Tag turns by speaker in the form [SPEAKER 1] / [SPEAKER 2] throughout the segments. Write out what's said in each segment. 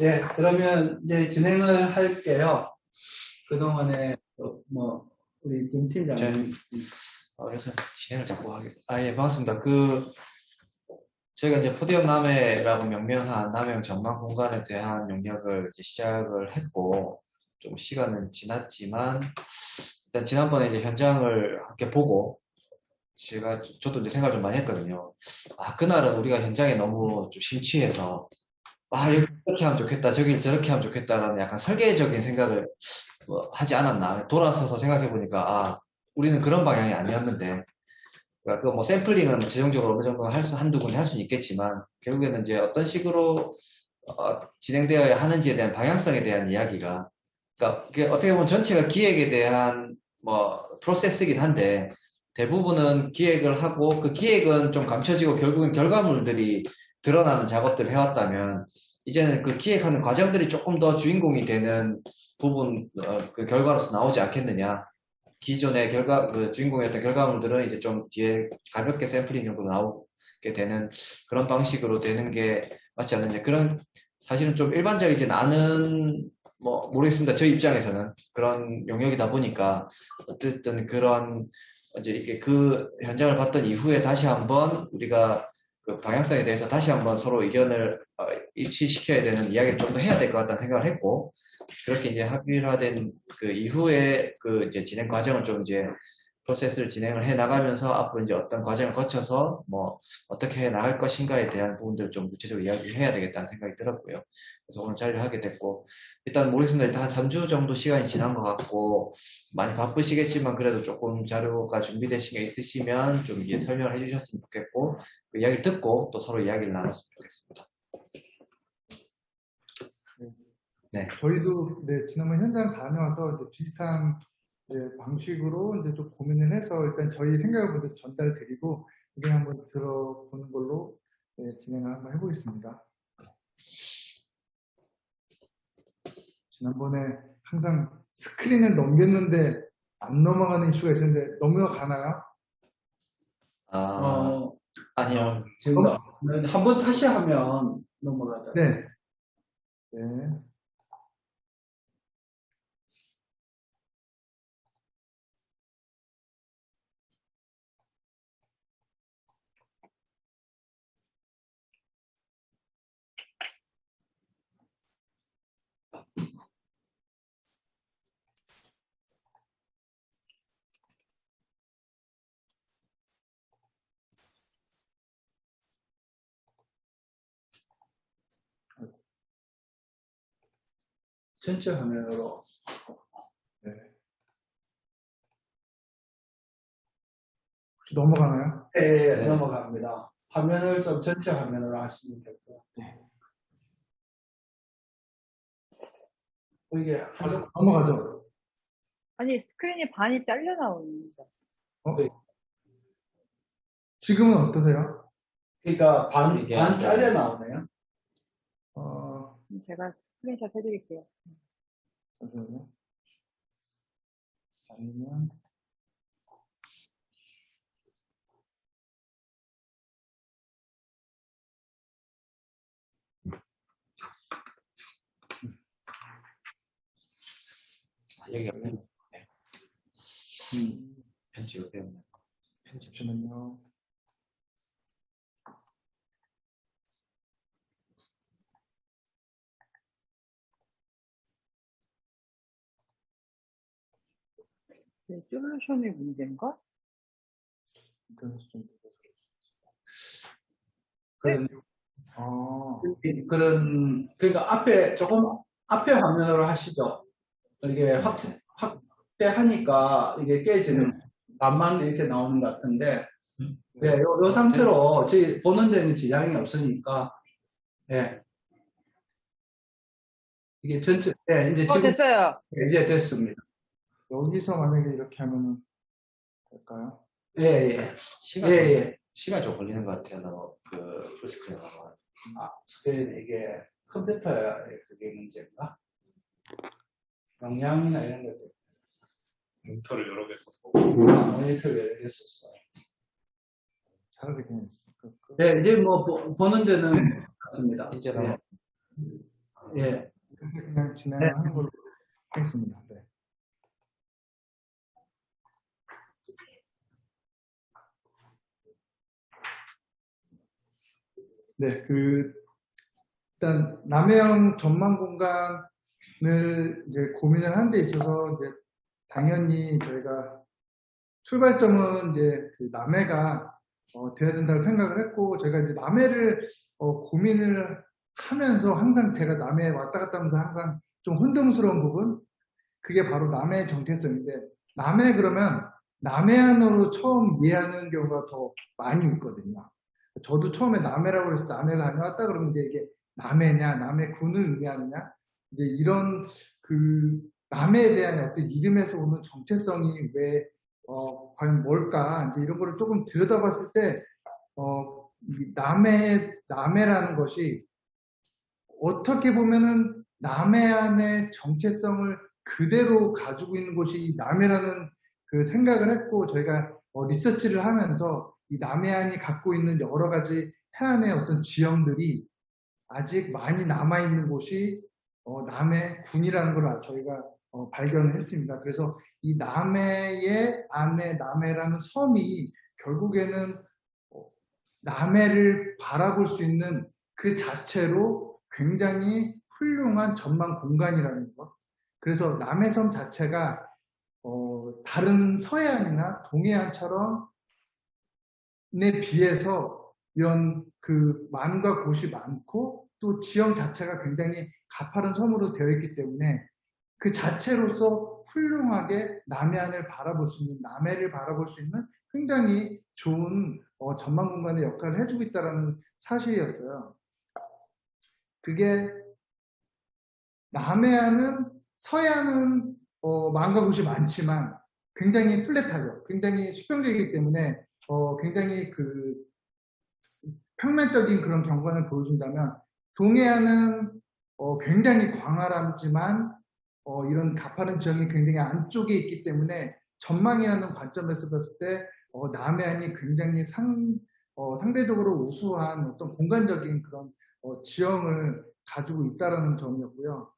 [SPEAKER 1] 예, 그러면 이제 진행을 할게요. 그동안에 우리 김 팀장님.
[SPEAKER 2] 그래서 진행을 자꾸 하게. 예, 반갑습니다. 저희가 이제 포디움 남해라고 명명한 남해형 전망 공간에 대한 용역을 이제 시작을 했고, 좀 시간은 지났지만, 일단 지난번에 이제 현장을 함께 보고, 저도 이제 생각을 좀 많이 했거든요. 그날은 우리가 현장에 너무 좀 심취해서, 여기 이렇게 하면 좋겠다, 저길 저렇게 하면 좋겠다라는 약간 설계적인 생각을 하지 않았나. 돌아서서 생각해보니까, 우리는 그런 방향이 아니었는데, 그러니까 뭐 샘플링은 최종적으로 어느 정도 한두 군데 할 수는 있겠지만, 결국에는 이제 어떤 식으로 진행되어야 하는지에 대한 방향성에 대한 이야기가, 그러니까 그게 어떻게 보면 전체가 기획에 대한 프로세스이긴 한데, 대부분은 기획을 하고 그 기획은 좀 감춰지고 결국엔 결과물들이 드러나는 작업들을 해왔다면, 이제는 그 기획하는 과정들이 조금 더 주인공이 되는 부분, 그 결과로서 나오지 않겠느냐. 기존의 주인공이었던 결과물들은 이제 좀 뒤에 가볍게 샘플링 정도 나오게 되는 그런 방식으로 되는 게 맞지 않느냐. 사실은 좀 일반적이진 않은, 모르겠습니다. 저희 입장에서는 그런 영역이다 보니까, 어쨌든 이제 이렇게 그 현장을 봤던 이후에 다시 한번 우리가 그 방향성에 대해서 다시 한번 서로 의견을 일치시켜야 되는 이야기를 좀 더 해야 될 것 같다는 생각을 했고, 그렇게 이제 합의화된 그 이후에 그 이제 진행 과정을 좀 이제 프로세스를 진행을 해 나가면서 앞으로 이제 어떤 과정을 거쳐서 어떻게 해 나갈 것인가에 대한 부분들을 좀 구체적으로 이야기를 해야 되겠다는 생각이 들었고요. 그래서 오늘 자리를 하게 됐고, 일단 모르겠습니다. 일단 한 3주 정도 시간이 지난 것 같고, 많이 바쁘시겠지만 그래도 조금 자료가 준비되신 게 있으시면 좀 이제 설명을 해주셨으면 좋겠고, 그 이야기를 듣고 또 서로 이야기를 나눴으면 좋겠습니다.
[SPEAKER 3] 네. 저희도 지난번 현장 다녀와서 이제 비슷한 방식으로 이제 좀 고민을 해서 일단 저희 생각을 먼저 전달 드리고 이게 한번 들어보는 걸로 진행을 한번 해보겠습니다. 지난번에 항상 스크린을 넘겼는데 안 넘어가는 이슈가 있었는데 넘어가나요?
[SPEAKER 2] 아니요.
[SPEAKER 1] 제가 한번 다시 하면 넘어가죠.
[SPEAKER 3] 네.
[SPEAKER 1] 전체 화면으로.
[SPEAKER 3] 네. 혹시 넘어가나요?
[SPEAKER 1] 네, 넘어갑니다. 화면을 좀 전체 화면으로 하시면 될 것 같아요. 이게
[SPEAKER 3] 넘어가죠?
[SPEAKER 4] 아니, 스크린이 반이 잘려 나옵니다.
[SPEAKER 3] 지금은 어떠세요?
[SPEAKER 1] 그러니까 반 잘려 나오네요.
[SPEAKER 4] 제가 스크린샷 해드릴게요.
[SPEAKER 3] 잠시만요. 아니면
[SPEAKER 2] 여기가 편집을 배우네.
[SPEAKER 3] 잠시만요.
[SPEAKER 4] 솔루션의 문제인가?
[SPEAKER 1] 그러니까 앞에 화면으로 하시죠. 이게 확대하니까 이게 깨지는 반만 이렇게 나오는 것 같은데, 요 상태로 저희 보는 데는 지장이 없으니까, 이게 전체, 이제 지금
[SPEAKER 4] 됐어요.
[SPEAKER 1] 이제 됐습니다.
[SPEAKER 3] 여기서 만약에 이렇게 하면 될까요?
[SPEAKER 2] 시간이 좀 걸리는 것 같아요. 풀스크린 하면.
[SPEAKER 1] 스크린 이게 컴퓨터에 그게 문제인가? 용량이나 이런 것들.
[SPEAKER 5] 모니터를 여러 개 썼고.
[SPEAKER 1] 모니터를 여러 개 썼어요.
[SPEAKER 3] 차라리 그냥 있을까?
[SPEAKER 1] 이제 보는 데는 같습니다.
[SPEAKER 2] 이제는
[SPEAKER 1] 예.
[SPEAKER 3] 그냥 진행하는 걸로 하겠습니다. 네. 네, 일단 남해형 전망 공간을 이제 고민을 하는 데 있어서 이제 당연히 저희가 출발점은 이제 그 남해가 돼야 된다고 생각을 했고, 저희가 이제 남해를 고민을 하면서 항상 제가 남해에 왔다 갔다 하면서 항상 좀 혼동스러운 부분, 그게 바로 남해의 정체성인데, 남해 그러면 남해안으로 처음 이해하는 경우가 더 많이 있거든요. 저도 처음에 남해라고 해서 남해 다녀왔다 그러면 이제 이게 남해냐, 남해군을 의미하느냐, 이제 이런 그 남해에 대한 어떤 이름에서 오는 정체성이 왜 과연 뭘까, 이제 이런 거를 조금 들여다봤을 때 이 남해라는 것이 어떻게 보면은 남해안의 정체성을 그대로 가지고 있는 곳이 남해라는 그 생각을 했고, 저희가 리서치를 하면서 이 남해안이 갖고 있는 여러 가지 해안의 어떤 지형들이 아직 많이 남아있는 곳이 남해군이라는 걸 저희가 발견을 했습니다. 그래서 이 남해의 안에 남해라는 섬이 결국에는 남해를 바라볼 수 있는 그 자체로 굉장히 훌륭한 전망 공간이라는 것. 그래서 남해섬 자체가 다른 서해안이나 동해안처럼 에 비해서 이런 그 만과 곳이 많고 또 지형 자체가 굉장히 가파른 섬으로 되어 있기 때문에 그 자체로서 훌륭하게 남해안을 바라볼 수 있는, 남해를 바라볼 수 있는 굉장히 좋은 전망 공간의 역할을 해주고 있다는 사실이었어요. 그게 남해안은 서해안은 만과 곳이 많지만 굉장히 플랫하죠. 굉장히 수평적이기 때문에 굉장히 그 평면적인 그런 경관을 보여준다면 동해안은 굉장히 광활하지만 이런 가파른 지형이 굉장히 안쪽에 있기 때문에 전망이라는 관점에서 봤을 때 남해안이 굉장히 상대적으로 우수한 어떤 공간적인 그런 지형을 가지고 있다는 점이었고요.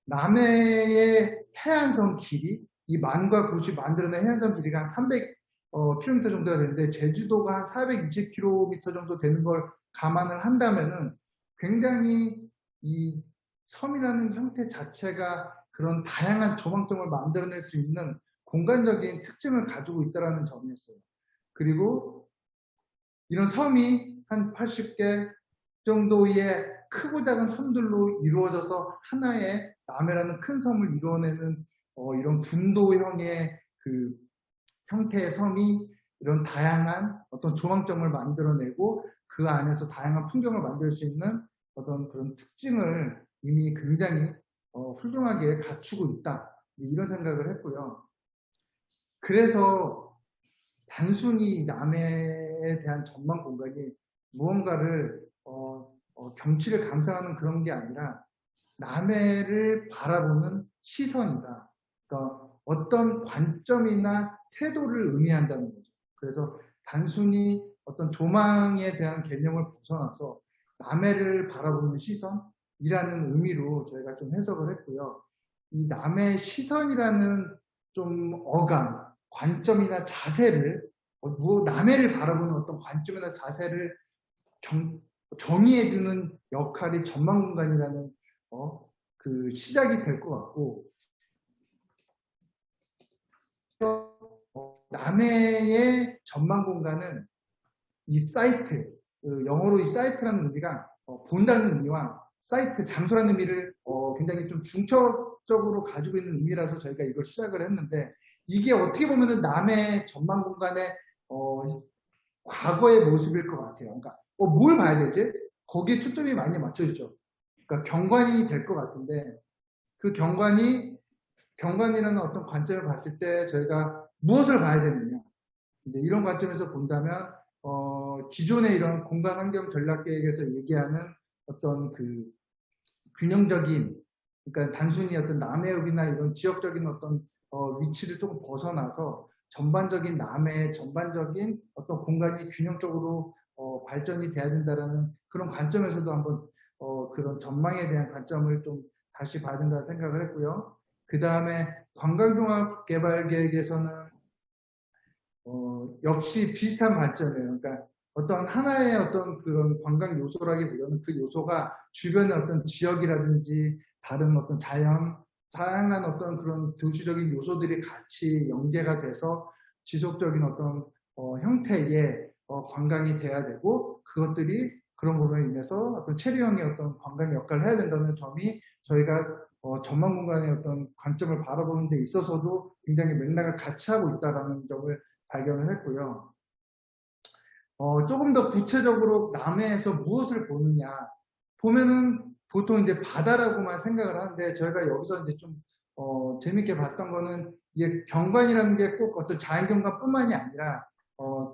[SPEAKER 3] 남해의 해안선 길이, 이 만과 곳이 만들어낸 해안선 길이가 한 300km 정도가 되는데 제주도가 한 420km 정도 되는 걸 감안을 한다면은 굉장히 이 섬이라는 형태 자체가 그런 다양한 조망점을 만들어낼 수 있는 공간적인 특징을 가지고 있다는 점이었어요. 그리고 이런 섬이 한 80개 정도의 크고 작은 섬들로 이루어져서 하나의 남해라는 큰 섬을 이루어내는 이런 분도형의 그 형태의 섬이 이런 다양한 어떤 조망점을 만들어내고 그 안에서 다양한 풍경을 만들 수 있는 어떤 그런 특징을 이미 굉장히 훌륭하게 갖추고 있다, 이런 생각을 했고요. 그래서 단순히 남해에 대한 전망 공간이 무언가를 경치를 감상하는 그런 게 아니라 남해를 바라보는 시선이다. 그러니까 어떤 관점이나 태도를 의미한다는 거죠. 그래서 단순히 어떤 조망에 대한 개념을 벗어나서 남해를 바라보는 시선이라는 의미로 저희가 좀 해석을 했고요. 이 남해 시선이라는 좀 어감, 관점이나 자세를, 남해를 바라보는 어떤 관점이나 자세를 정의해주는 역할이 전망 공간이라는 그 시작이 될 것 같고, 남해의 전망 공간은 이 사이트, 영어로 이 사이트라는 의미가 본다는 의미와 사이트, 장소라는 의미를 굉장히 좀 중첩적으로 가지고 있는 의미라서 저희가 이걸 시작을 했는데, 이게 어떻게 보면은 남해 전망 공간의 과거의 모습일 것 같아요. 그러니까 뭘 봐야 되지? 거기에 초점이 많이 맞춰지죠. 그러니까 경관이 될 것 같은데, 그 경관이라는 어떤 관점을 봤을 때 저희가 무엇을 봐야 되느냐, 이제 이런 관점에서 본다면 기존의 이런 공간 환경 전략 계획에서 얘기하는 어떤 그 균형적인, 그러니까 단순히 어떤 남해읍이나 이런 지역적인 어떤 위치를 조금 벗어나서 전반적인 남해의 전반적인 어떤 공간이 균형적으로 발전이 돼야 된다라는 그런 관점에서도 한번 그런 전망에 대한 관점을 좀 다시 봐야 된다는 생각을 했고요. 그 다음에 관광종합개발계획에서는 역시 비슷한 관점이에요. 그러니까 어떤 하나의 어떤 그런 관광 요소라기보다는 그 요소가 주변의 어떤 지역이라든지 다른 어떤 자연, 다양한 어떤 그런 도시적인 요소들이 같이 연계가 돼서 지속적인 어떤 형태의 관광이 돼야 되고, 그것들이 그런 부분에 인해서 어떤 체류형의 어떤 관광 역할을 해야 된다는 점이 저희가 전망 공간의 어떤 관점을 바라보는 데 있어서도 굉장히 맥락을 같이 하고 있다는 점을 발견을 했고요. 조금 더 구체적으로 남해에서 무엇을 보느냐 보면은 보통 이제 바다라고만 생각을 하는데, 저희가 여기서 이제 좀 재밌게 봤던 거는 이게 경관이라는 게 꼭 어떤 자연 경관뿐만이 아니라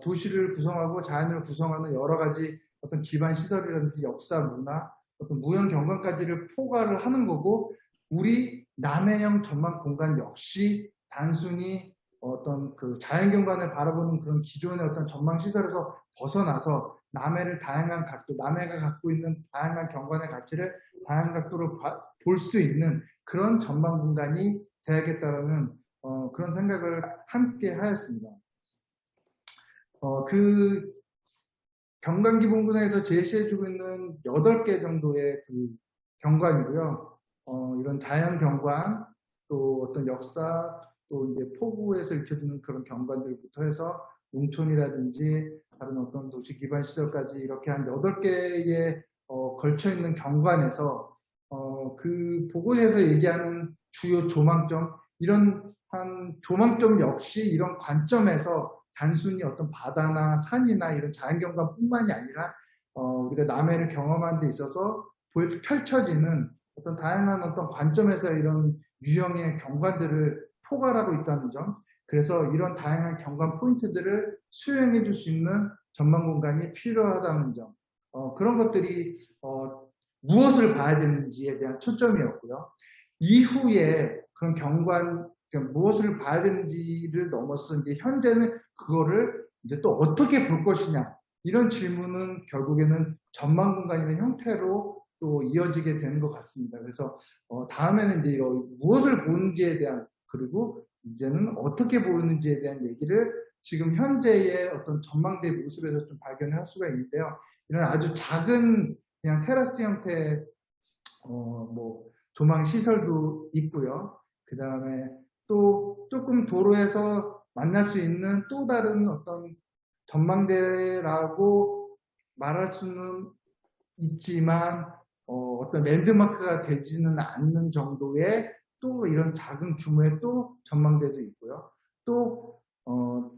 [SPEAKER 3] 도시를 구성하고 자연을 구성하는 여러 가지 어떤 기반 시설이라든지 역사, 문화, 어떤 무형 경관까지를 포괄을 하는 거고, 우리 남해형 전망 공간 역시 단순히 어떤 그 자연 경관을 바라보는 그런 기존의 어떤 전망 시설에서 벗어나서 남해를 다양한 각도, 남해가 갖고 있는 다양한 경관의 가치를 다양한 각도로 볼 수 있는 그런 전망 공간이 돼야겠다라는 그런 생각을 함께 하였습니다. 그 경관기본군에서 제시해주고 있는 8개 정도의 그 경관이고요. 이런 자연 경관, 또 어떤 역사, 또 이제 포구에서 익혀주는 그런 경관들부터 해서 농촌이라든지 다른 어떤 도시 기반 시설까지 이렇게 한 8개의 걸쳐있는 경관에서 그 보고에서 얘기하는 주요 조망점, 이런 한 조망점 역시 이런 관점에서 단순히 어떤 바다나 산이나 이런 자연경관뿐만이 아니라 우리가 남해를 경험하는 데 있어서 펼쳐지는 어떤 다양한 어떤 관점에서 이런 유형의 경관들을 포괄하고 있다는 점, 그래서 이런 다양한 경관 포인트들을 수행해 줄 수 있는 전망 공간이 필요하다는 점, 그런 것들이 무엇을 봐야 되는지에 대한 초점이었고요. 이후에 그런 경관, 무엇을 봐야 되는지를 넘어서 이제 현재는 그거를 이제 또 어떻게 볼 것이냐, 이런 질문은 결국에는 전망 공간이나 형태로 또 이어지게 되는 것 같습니다. 그래서 다음에는 이제 무엇을 보는지에 대한, 그리고 이제는 어떻게 보는지에 대한 얘기를 지금 현재의 어떤 전망대 모습에서 좀 발견을 할 수가 있는데요. 이런 아주 작은 그냥 테라스 형태의 뭐 조망 시설도 있고요. 그 다음에 또 조금 도로에서 만날 수 있는 또 다른 어떤 전망대라고 말할 수는 있지만 어떤 랜드마크가 되지는 않는 정도의 또 이런 작은 규모의 또 전망대도 있고요. 또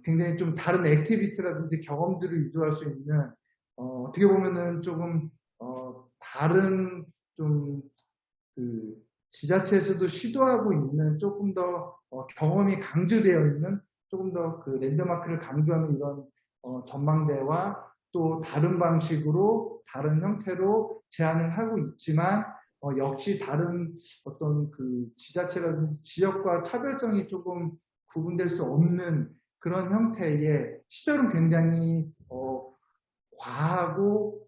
[SPEAKER 3] 굉장히 좀 다른 액티비티라든지 경험들을 유도할 수 있는 어떻게 보면은 조금 다른 좀 그 지자체에서도 시도하고 있는 조금 더 경험이 강조되어 있는 조금 더 그 랜드마크를 강조하는 이런 전망대와 또 다른 방식으로 다른 형태로 제안을 하고 있지만 역시 다른 어떤 그 지자체라든지 지역과 차별성이 조금 구분될 수 없는 그런 형태의 시설은 굉장히 과하고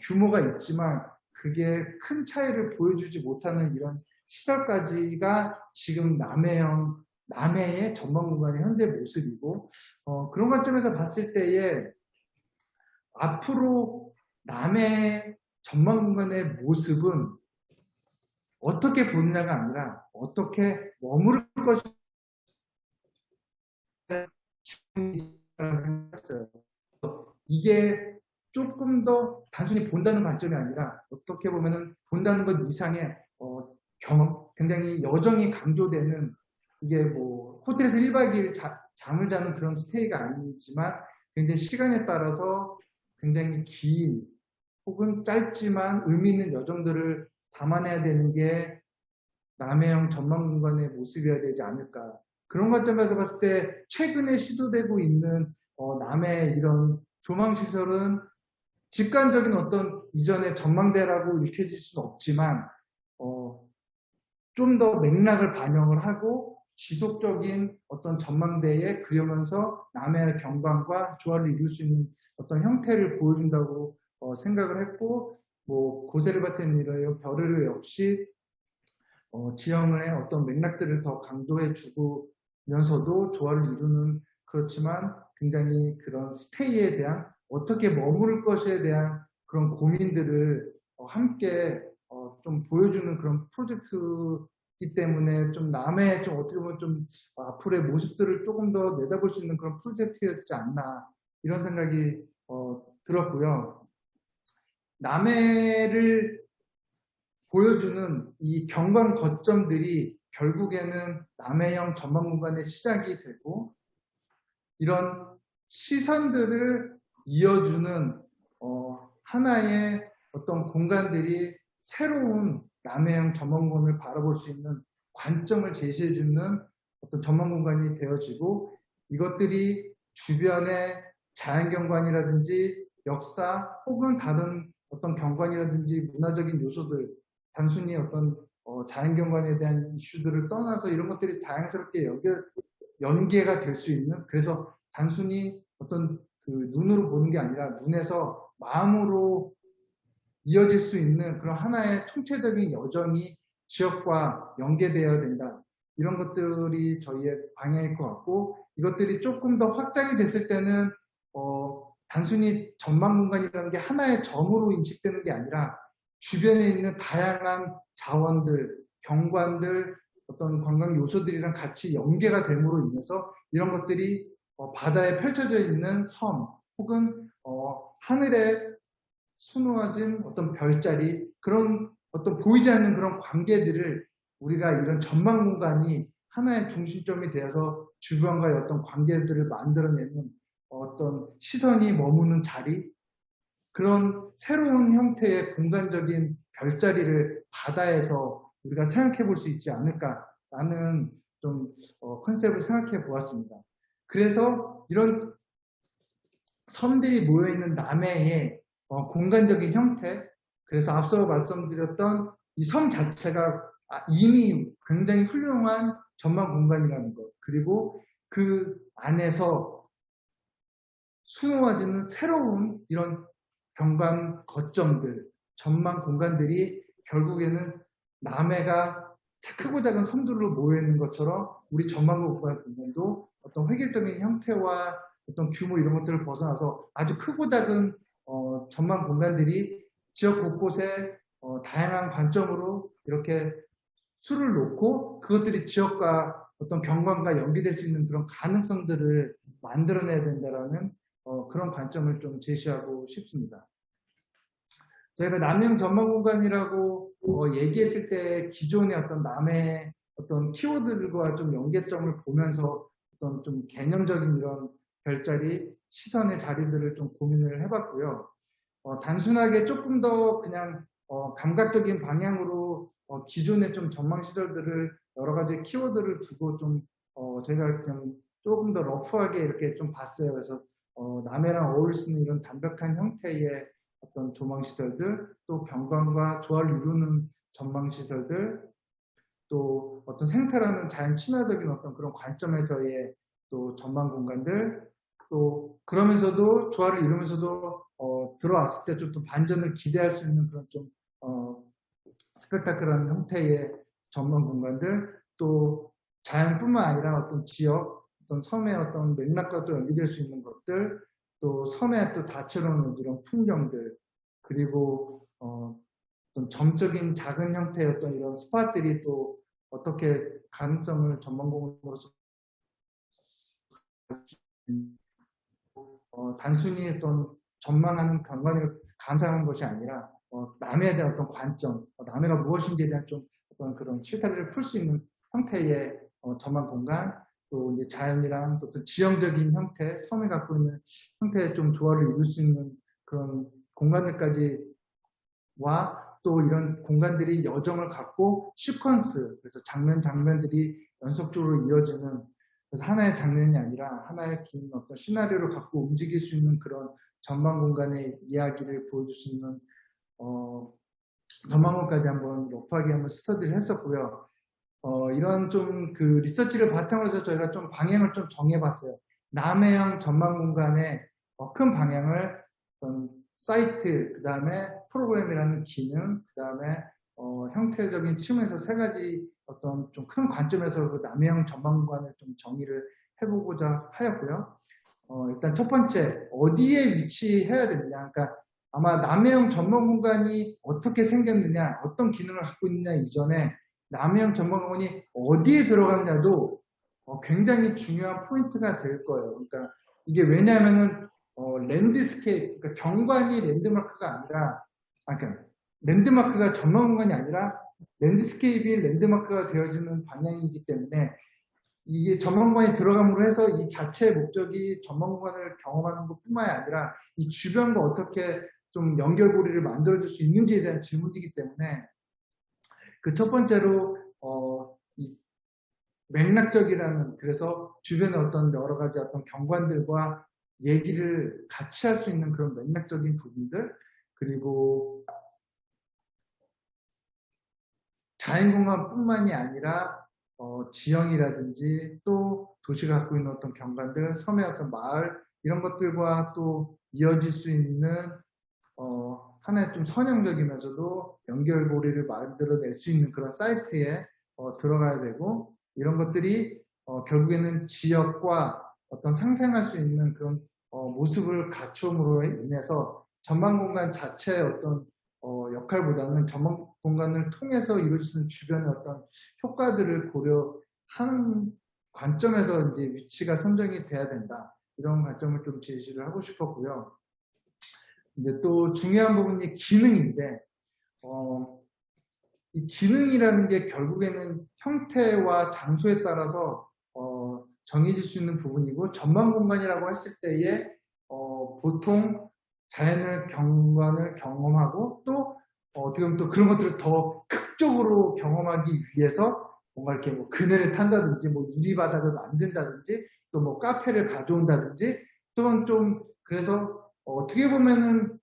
[SPEAKER 3] 규모가 있지만 그게 큰 차이를 보여주지 못하는 이런 시설까지가 지금 남해의 전망 공간의 현재 모습이고, 그런 관점에서 봤을 때에 앞으로 남해 전망 공간의 모습은 어떻게 보느냐가 아니라 어떻게 머무를 것인가를 이게 조금 더 단순히 본다는 관점이 아니라 어떻게 보면은 본다는 것 이상의 경험, 굉장히 여정이 강조되는, 이게 뭐 호텔에서 1박 2일 잠을 자는 그런 스테이가 아니지만 굉장히 시간에 따라서 굉장히 긴 혹은 짧지만 의미 있는 여정들을 담아내야 되는 게 남해형 전망 공간의 모습이어야 되지 않을까. 그런 관점에서 봤을 때 최근에 시도되고 있는 남해 이런 조망시설은 직관적인 어떤 이전의 전망대라고 읽혀질 수는 없지만 좀 더 맥락을 반영을 하고 지속적인 어떤 전망대에 그려면서 남해의 경관과 조화를 이룰 수 있는 어떤 형태를 보여준다고 생각을 했고, 뭐 고세를 받은 일이요 벼르르 역시 지형의 어떤 맥락들을 더 강조해 주면서도 조화를 이루는 그렇지만 굉장히 그런 스테이에 대한 어떻게 머무를 것에 대한 그런 고민들을 함께 좀 보여주는 그런 프로젝트이기 때문에 좀 남의 좀 어떻게 보면 좀 앞으로의 모습들을 조금 더 내다볼 수 있는 그런 프로젝트였지 않나 이런 생각이 들었고요. 남해를 보여주는 이 경관 거점들이 결국에는 남해형 전망공간의 시작이 되고 이런 시선들을 이어주는 하나의 어떤 공간들이 새로운 남해형 전망공간을 바라볼 수 있는 관점을 제시해주는 어떤 전망공간이 되어지고 이것들이 주변의 자연경관이라든지 역사 혹은 다른 어떤 경관이라든지 문화적인 요소들 단순히 어떤 자연경관에 대한 이슈들을 떠나서 이런 것들이 자연스럽게 연계가 될 수 있는 그래서 단순히 어떤 그 눈으로 보는 게 아니라 눈에서 마음으로 이어질 수 있는 그런 하나의 총체적인 여정이 지역과 연계되어야 된다. 이런 것들이 저희의 방향일 것 같고 이것들이 조금 더 확장이 됐을 때는 단순히 전망 공간이라는 게 하나의 점으로 인식되는 게 아니라 주변에 있는 다양한 자원들, 경관들, 어떤 관광 요소들이랑 같이 연계가 됨으로 인해서 이런 것들이 바다에 펼쳐져 있는 섬 혹은 하늘에 수놓아진 어떤 별자리 그런 어떤 보이지 않는 그런 관계들을 우리가 이런 전망 공간이 하나의 중심점이 되어서 주변과의 어떤 관계들을 만들어내는 어떤 시선이 머무는 자리 그런 새로운 형태의 공간적인 별자리를 바다에서 우리가 생각해 볼 수 있지 않을까라는 좀 컨셉을 생각해 보았습니다. 그래서 이런 섬들이 모여있는 남해의 공간적인 형태 그래서 앞서 말씀드렸던 이 섬 자체가 이미 굉장히 훌륭한 전망 공간이라는 것 그리고 그 안에서 수놓아지는 새로운 이런 경관 거점들 전망 공간들이 결국에는 남해가 크고 작은 섬들로 모여있는 것처럼 우리 전망 공간도 어떤 획일적인 형태와 어떤 규모 이런 것들을 벗어나서 아주 크고 작은 전망 공간들이 지역 곳곳에 다양한 관점으로 이렇게 수를 놓고 그것들이 지역과 어떤 경관과 연계될 수 있는 그런 가능성들을 만들어내야 된다라는 그런 관점을 좀 제시하고 싶습니다. 저희가 남해형 전망공간이라고 얘기했을 때 기존의 어떤 남해 어떤 키워드들과 좀 연계점을 보면서 어떤 좀 개념적인 이런 별자리, 시선의 자리들을 좀 고민을 해봤고요. 단순하게 조금 더 그냥 감각적인 방향으로 기존의 좀 전망시설들을 여러 가지 키워드를 두고 좀 저희가 그냥 조금 더 러프하게 이렇게 좀 봤어요. 그래서 남해랑 어울릴 수 있는 이런 담백한 형태의 어떤 조망시설들, 또 경관과 조화를 이루는 전망시설들, 또 어떤 생태라는 자연 친화적인 어떤 그런 관점에서의 또 전망 공간들, 또 그러면서도 조화를 이루면서도 들어왔을 때 좀 또 반전을 기대할 수 있는 그런 좀 스펙타클한 형태의 전망 공간들, 또 자연뿐만 아니라 어떤 지역, 어떤 섬의 어떤 맥락과 또 연계될 수 있는 것들, 또 섬의 또 다채로운 이런 풍경들, 그리고 어떤 점적인 작은 형태의 어떤 이런 스팟들이 또 어떻게 가능성을 전망공으로서 단순히 어떤 전망하는 관광을 감상하는 것이 아니라 남해에 대한 어떤 관점, 남해가 무엇인지에 대한 좀 어떤 그런 실타래를 풀 수 있는 형태의 전망 공간, 또 이제 자연이랑 또 지형적인 형태, 섬이 갖고 있는 형태의 좀 조화를 이룰 수 있는 그런 공간들까지와 또 이런 공간들이 여정을 갖고 시퀀스, 그래서 장면들이 연속적으로 이어지는 그래서 하나의 장면이 아니라 하나의 긴 어떤 시나리오를 갖고 움직일 수 있는 그런 전망 공간의 이야기를 보여줄 수 있는 전망공까지 한번 러프하게 한번 스터디를 했었고요. 이런 좀 그 리서치를 바탕으로 해서 저희가 좀 방향을 좀 정해봤어요. 남해형 전망 공간의 큰 방향을 사이트, 그 다음에 프로그램이라는 기능, 그 다음에 형태적인 측면에서 세 가지 어떤 좀 큰 관점에서 그 남해형 전망 공간을 좀 정의를 해보고자 하였고요. 일단 첫 번째, 어디에 위치해야 되느냐. 그러니까 아마 남해형 전망 공간이 어떻게 생겼느냐, 어떤 기능을 갖고 있느냐 이전에 남해형 전망 공간이 어디에 들어가느냐도 굉장히 중요한 포인트가 될 거예요. 그러니까 이게 왜냐하면은 랜드스케이프, 그러니까 경관이 랜드마크가 아니라, 그러니까 랜드마크가 전망 공간이 아니라 랜드스케이프이 랜드마크가 되어지는 방향이기 때문에 이게 전망 공간이 들어감으로 해서 이 자체의 목적이 전망 공간을 경험하는 것뿐만이 아니라 이 주변과 어떻게 좀 연결고리를 만들어줄 수 있는지에 대한 질문이기 때문에 그 첫 번째로 이 맥락적이라는, 그래서 주변의 어떤 여러 가지 어떤 경관들과 얘기를 같이 할 수 있는 그런 맥락적인 부분들, 그리고 자연공간뿐만이 아니라 지형이라든지 또 도시가 갖고 있는 어떤 경관들, 섬의 어떤 마을 이런 것들과 또 이어질 수 있는 하나의 좀 선형적이면서도 연결고리를 만들어낼 수 있는 그런 사이트에 들어가야 되고, 이런 것들이 결국에는 지역과 어떤 상생할 수 있는 그런 모습을 갖춤으로 인해서 전방 공간 자체의 어떤 역할보다는 전방 공간을 통해서 이룰 수 있는 주변의 어떤 효과들을 고려하는 관점에서 이제 위치가 선정이 돼야 된다. 이런 관점을 좀 제시를 하고 싶었고요. 이제 또 중요한 부분이 기능인데, 이 기능이라는 게 결국에는 형태와 장소에 따라서 정해질 수 있는 부분이고, 전방 공간이라고 했을 때에 보통 자연을 경관을 경험하고 또 어떻게 보면 또 그런 것들을 더 극적으로 경험하기 위해서 뭔가 이렇게 뭐 그네를 탄다든지 뭐 유리바닥을 만든다든지 또 뭐 카페를 가져온다든지 또는 좀 그래서 어떻게 보면은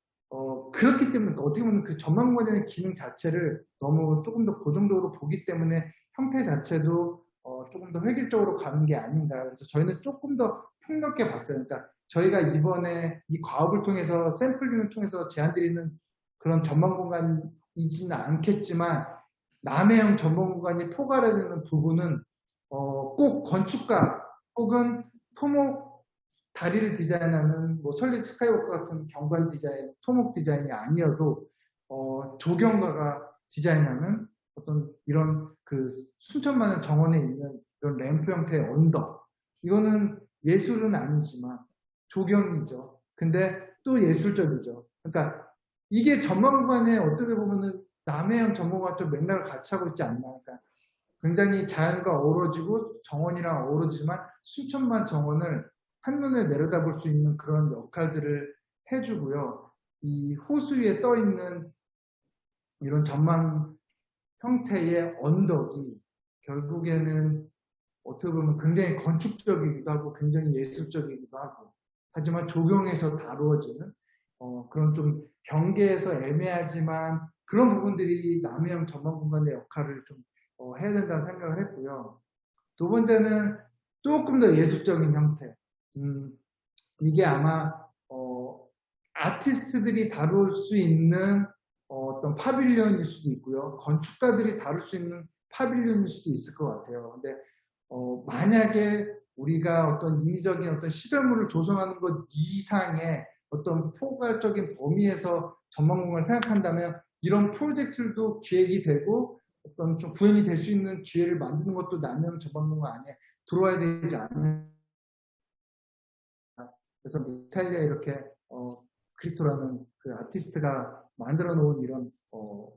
[SPEAKER 3] 그렇기 때문에 어떻게 보면 그 전망 공간의 기능 자체를 너무 조금 더 고정적으로 보기 때문에 형태 자체도 조금 더 획일적으로 가는 게 아닌가. 그래서 저희는 조금 더 폭넓게 봤어요. 그러니까 저희가 이번에 이 과업을 통해서 샘플링을 통해서 제안드리는 그런 전망 공간이지는 않겠지만, 남해형 전망 공간이 포괄해야 되는 부분은 꼭 건축가 혹은 토목 다리를 디자인하는 뭐 설립 스카이워크 같은 경관 디자인, 토목 디자인이 아니어도 조경가가 디자인하는 어떤 이런 그 순천만은 정원에 있는 이런 램프 형태의 언덕, 이거는 예술은 아니지만 조경이죠. 근데 또 예술적이죠. 그러니까 이게 전망관에 어떻게 보면은 남해형 전망과 좀 맥락을 같이 하고 있지 않나. 그러니까 굉장히 자연과 어우러지고 정원이랑 어우러지지만 순천만 정원을 한눈에 내려다볼 수 있는 그런 역할들을 해주고요. 이 호수 위에 떠 있는 이런 전망 형태의 언덕이 결국에는 어떻게 보면 굉장히 건축적이기도 하고 굉장히 예술적이기도 하고, 하지만 조경에서 다루어지는 그런 좀 경계에서 애매하지만 그런 부분들이 남해형 전망 공간의 역할을 좀 해야 된다는 생각을 했고요. 두 번째는 조금 더 예술적인 형태. 이게 아마 아티스트들이 다룰 수 있는 어떤 파빌리언일 수도 있고요. 건축가들이 다룰 수 있는 파빌리언일 수도 있을 것 같아요. 근데 만약에 우리가 어떤 인위적인 어떤 시설물을 조성하는 것 이상의 어떤 포괄적인 범위에서 전망공간을 생각한다면 이런 프로젝트들도 기획이 되고 어떤 좀 구현이 될 수 있는 기회를 만드는 것도 남해형 전망공간 안에 들어와야 되지 않나. 그래서 이탈리아 이렇게 크리스토라는 그 아티스트가 만들어 놓은 이런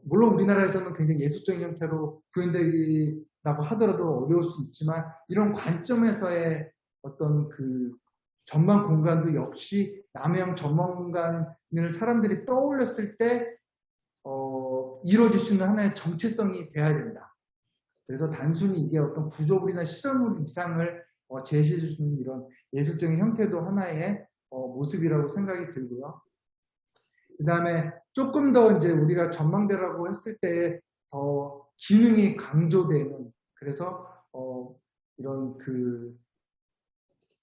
[SPEAKER 3] 물론 우리나라에서는 굉장히 예술적인 형태로 구현되기라고 하더라도 어려울 수 있지만, 이런 관점에서의 어떤 그 전망 공간도 역시 남해형 전망 공간을 사람들이 떠올렸을 때 이루어질 수 있는 하나의 정체성이 돼야 된다. 그래서 단순히 이게 어떤 구조물이나 시설물 이상을 제시해 줄 수 있는 이런 예술적인 형태도 하나의 모습이라고 생각이 들고요. 그 다음에 조금 더 이제 우리가 전망대라고 했을 때 더 기능이 강조되는, 그래서 이런 그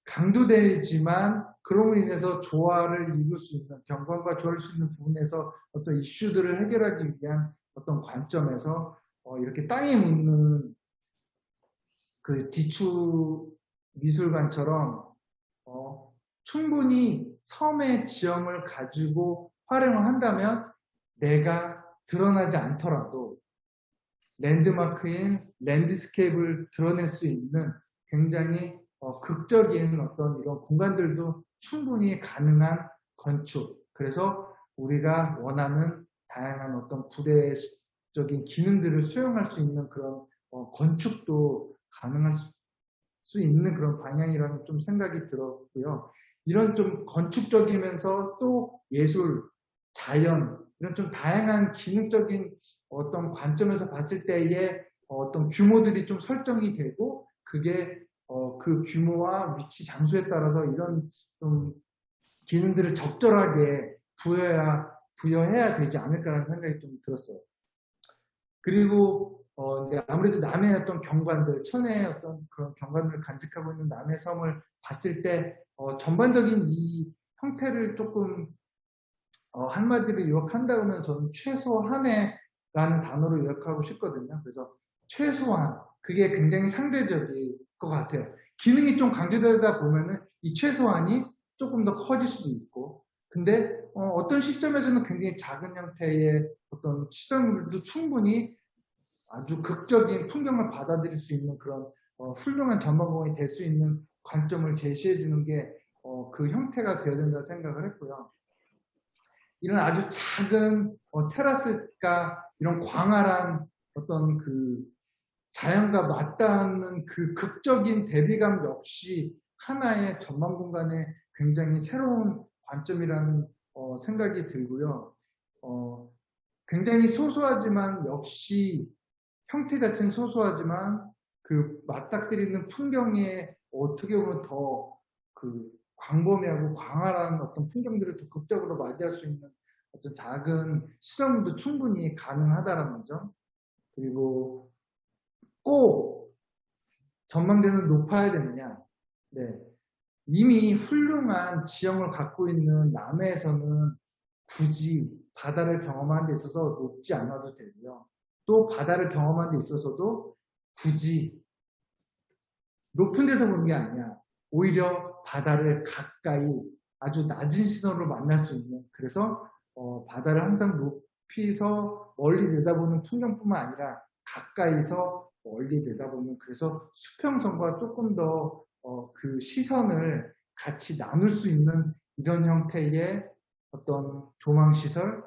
[SPEAKER 3] 강조되지만 그럼으로 인해서 조화를 이룰 수 있는 경관과 조화를 이룰 수 있는 부분에서 어떤 이슈들을 해결하기 위한 어떤 관점에서 이렇게 땅에 묻는 그 지추 미술관처럼 충분히 섬의 지형을 가지고 활용을 한다면 내가 드러나지 않더라도 랜드마크인 랜드스케이프를 드러낼 수 있는 굉장히 극적인 어떤 이런 공간들도 충분히 가능한 건축. 그래서 우리가 원하는 다양한 어떤 부대적인 기능들을 수용할 수 있는 그런 건축도 가능할 수 있는 그런 방향이라는 좀 생각이 들었고요. 이런 좀 건축적이면서 또 예술, 자연 이런 좀 다양한 기능적인 어떤 관점에서 봤을 때의 어떤 규모들이 좀 설정이 되고 그게 그 규모와 위치, 장소에 따라서 이런 좀 기능들을 적절하게 부여해야 되지 않을까라는 생각이 좀 들었어요. 그리고 이제 아무래도 남의 어떤 경관들, 천혜의 어떤 그런 경관들을 간직하고 있는 남의 섬을 봤을 때 전반적인 이 형태를 조금 한마디로 요약한다 그러면 저는 최소한의라는 단어로 요약하고 싶거든요. 그래서 최소한 그게 굉장히 상대적일 것 같아요. 기능이 좀 강조되다 보면은 이 최소한이 조금 더 커질 수도 있고, 근데 어떤 시점에서는 굉장히 작은 형태의 어떤 시설물도 충분히 아주 극적인 풍경을 받아들일 수 있는 그런 훌륭한 전망공이 될 수 있는 관점을 제시해 주는 게 그 형태가 되어야 된다고 생각을 했고요. 이런 아주 작은 테라스가 이런 광활한 어떤 그 자연과 맞닿는 그 극적인 대비감 역시 하나의 전망 공간의 굉장히 새로운 관점이라는 생각이 들고요. 굉장히 소소하지만 역시 형태 자체는 소소하지만 그 맞닥뜨리는 풍경에 어떻게 보면 더 그 광범위하고 광활한 어떤 풍경들을 더 극적으로 맞이할 수 있는 어떤 작은 실험도 충분히 가능하다라는 점. 그리고 꼭 전망대는 높아야 되느냐. 네. 이미 훌륭한 지형을 갖고 있는 남해에서는 굳이 바다를 경험하는 데 있어서 높지 않아도 되고요. 또 바다를 경험하는 데 있어서도 굳이 높은 데서 보는 게 아니야. 오히려 바다를 가까이 아주 낮은 시선으로 만날 수 있는, 그래서 바다를 항상 높이서 멀리 내다보는 풍경뿐만 아니라 가까이서 멀리 내다보는, 그래서 수평선과 조금 더 그 시선을 같이 나눌 수 있는 이런 형태의 어떤 조망시설,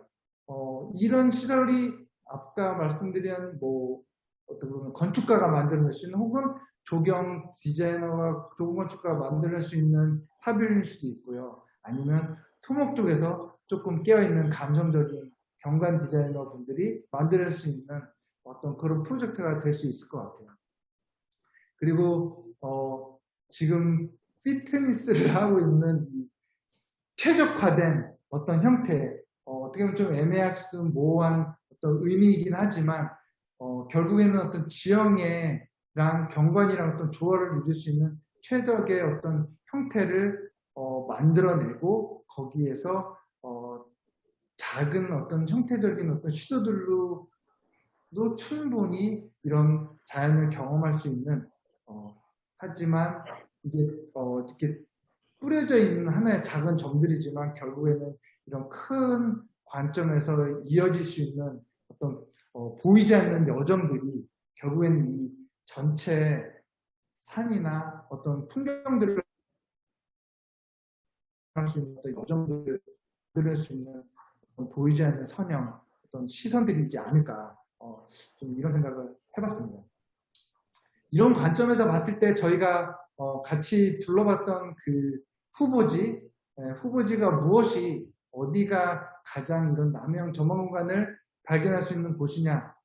[SPEAKER 3] 이런 시설이 아까 말씀드린 뭐 어떻게 보면 건축가가 만들어낼 수 있는, 혹은 조경 디자이너와 조경 건축가가 만들어낼 수 있는 파빌리언일 수도 있고요. 아니면 토목 쪽에서 조금 깨어있는 감성적인 경관 디자이너 분들이 만들어낼 수 있는 어떤 그런 프로젝트가 될 수 있을 것 같아요. 그리고 지금 피트니스를 하고 있는 이 최적화된 어떤 형태, 어떻게 보면 좀 애매할 수도 모호한 어떤 의미이긴 하지만 결국에는 어떤 지형이랑 경관이랑 어떤 조화를 이룰 수 있는 최적의 어떤 형태를 만들어내고 거기에서 작은 어떤 형태적인 어떤 시도들로도 충분히 이런 자연을 경험할 수 있는, 하지만 이게 이렇게 뿌려져 있는 하나의 작은 점들이지만 결국에는 이런 큰 관점에서 이어질 수 있는 어떤 보이지 않는 여정들이 결국에는 이 전체 산이나 어떤 풍경들을 할 수 있는 어떤 여정들을 만들 수 있는 보이지 않는 선형, 어떤 시선들이지 않을까, 좀 이런 생각을 해봤습니다. 이런 관점에서 봤을 때 저희가 같이 둘러봤던 그 후보지가 무엇이, 어디가 가장 이런 남해형 전망 공간을 발견할 수 있는 곳이냐,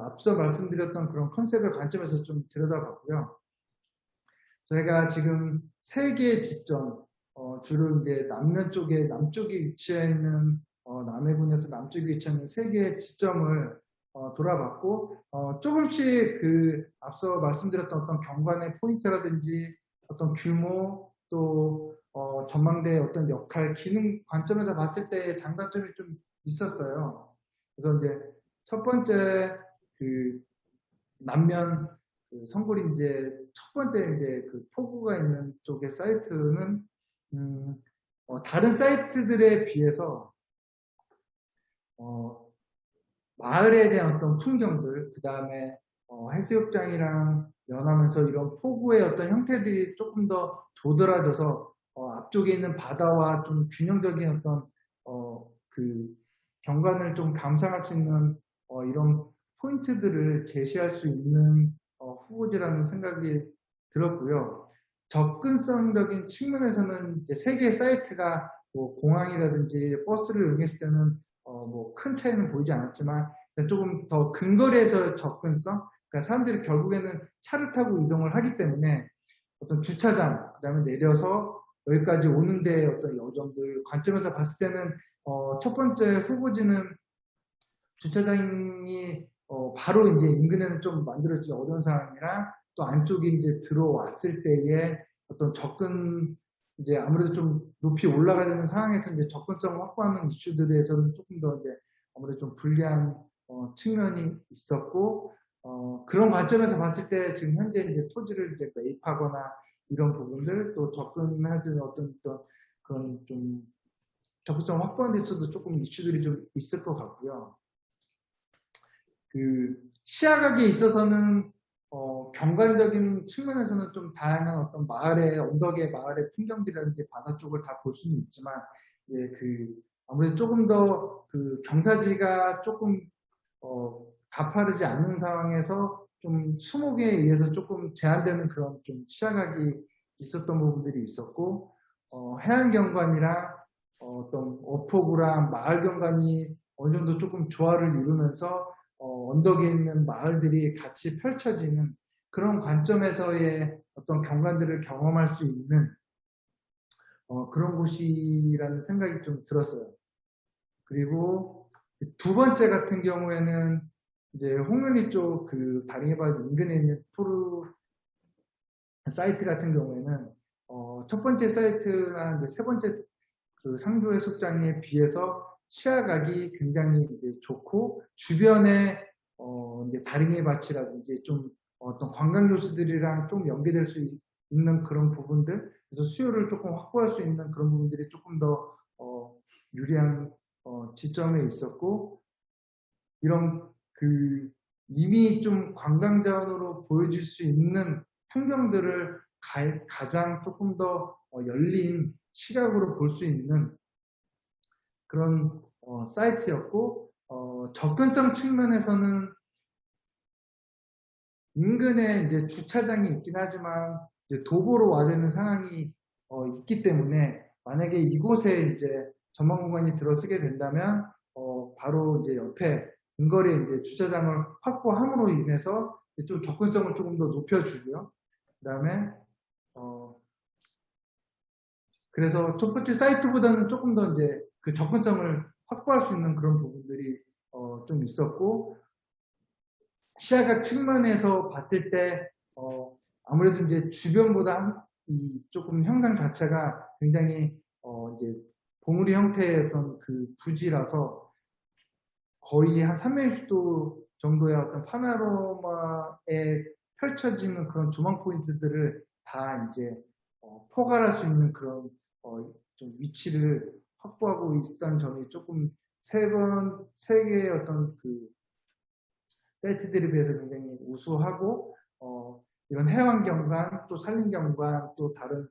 [SPEAKER 3] 앞서 말씀드렸던 그런 컨셉의 관점에서 좀 들여다봤고요. 저희가 지금 세 개의 지점, 주로 이제 남쪽에 위치해 있는, 남해군에서 남쪽에 위치해 있는 세 개의 지점을 돌아봤고, 조금씩 그 앞서 말씀드렸던 어떤 경관의 포인트라든지 어떤 규모, 또 전망대의 어떤 역할, 기능 관점에서 봤을 때 장단점이 좀 있었어요. 그래서 이제 첫 번째 그 남면 그 성골 이제 첫 번째 이제 그 포구가 있는 쪽의 사이트는 다른 사이트들에 비해서 마을에 대한 어떤 풍경들, 그 다음에 해수욕장이랑 연하면서 이런 포구의 어떤 형태들이 조금 더 도드라져서 앞쪽에 있는 바다와 좀 균형적인 어떤 그 경관을 좀 감상할 수 있는 이런 포인트들을 제시할 수 있는 후보지라는 생각이 들었고요. 접근성적인 측면에서는 이제 세 개의 사이트가 뭐 공항이라든지 버스를 이용했을 때는 뭐 큰 차이는 보이지 않았지만 조금 더 근거리에서 접근성, 그러니까 사람들이 결국에는 차를 타고 이동을 하기 때문에 어떤 주차장, 그다음에 내려서 여기까지 오는데 어떤 여정들 관점에서 봤을 때는 첫 번째 후보지는 주차장이 바로 이제 인근에는 좀 만들어지기 어려운 상황이라 또 안쪽에 이제 들어왔을 때의 어떤 접근 이제 아무래도 좀 높이 올라가야 되는 상황에서 이제 접근성을 확보하는 이슈들에서는 조금 더 이제 아무래도 좀 불리한 측면이 있었고 그런 관점에서 봤을 때 지금 현재 이제 토지를 이제 매입하거나 이런 부분들 또 접근하는 어떤 그런 좀 접근성 확보하는 데 있어도 조금 이슈들이 좀 있을 것 같고요. 그 시야각에 있어서는 경관적인 측면에서는 좀 다양한 어떤 마을의 언덕의 마을의 풍경들이라든지 바다 쪽을 다 볼 수는 있지만 예, 그 아무래도 조금 더 그 경사지가 조금 가파르지 않는 상황에서 좀 수목에 의해서 조금 제한되는 그런 좀 시야각이 있었던 부분들이 있었고 해안 경관이랑 어떤 어포구랑 마을 경관이 어느 정도 조금 조화를 이루면서 언덕에 있는 마을들이 같이 펼쳐지는 그런 관점에서의 어떤 경관들을 경험할 수 있는 그런 곳이라는 생각이 좀 들었어요. 그리고 두 번째 같은 경우에는 이제 홍은리 쪽 그 다링이바위 인근에 있는 푸르 사이트 같은 경우에는 첫 번째 사이트나 이제 세 번째 그 상주 해수욕장에 비해서 시야각이 굉장히 이제 좋고 주변에 이제 다링이 밭이라든지 좀 어떤 관광 요소들이랑 좀 연계될 수 있는 그런 부분들, 그래서 수요를 조금 확보할 수 있는 그런 부분들이 조금 더 유리한 지점에 있었고 이런 그 이미 좀 관광자원으로 보여질 수 있는 풍경들을 가장 조금 더 열린 시각으로 볼 수 있는 그런 사이트였고 접근성 측면에서는 인근에 이제 주차장이 있긴 하지만 이제 도보로 와대는 상황이 있기 때문에 만약에 이곳에 이제 전망 공간이 들어서게 된다면 바로 이제 옆에 근거리에 이제 주차장을 확보함으로 인해서 좀 접근성을 조금 더 높여주고요. 그다음에 그래서 첫 번째 사이트보다는 조금 더 이제 그 접근성을 확보할 수 있는 그런 부분들이 좀 있었고 시야각 측면에서 봤을 때 아무래도 이제 주변보다 이 조금 형상 자체가 굉장히 이제 봉우리 형태의 어떤 그 부지라서 거의 한 360도 정도의 어떤 파노라마에 펼쳐지는 그런 조망 포인트들을 다 이제 포괄할 수 있는 그런 좀 위치를 확보하고 있다는 점이 조금 세 개의 어떤 그 사이트들에 비해서 굉장히 우수하고 이런 해왕 경관 또 산림 경관 또 다른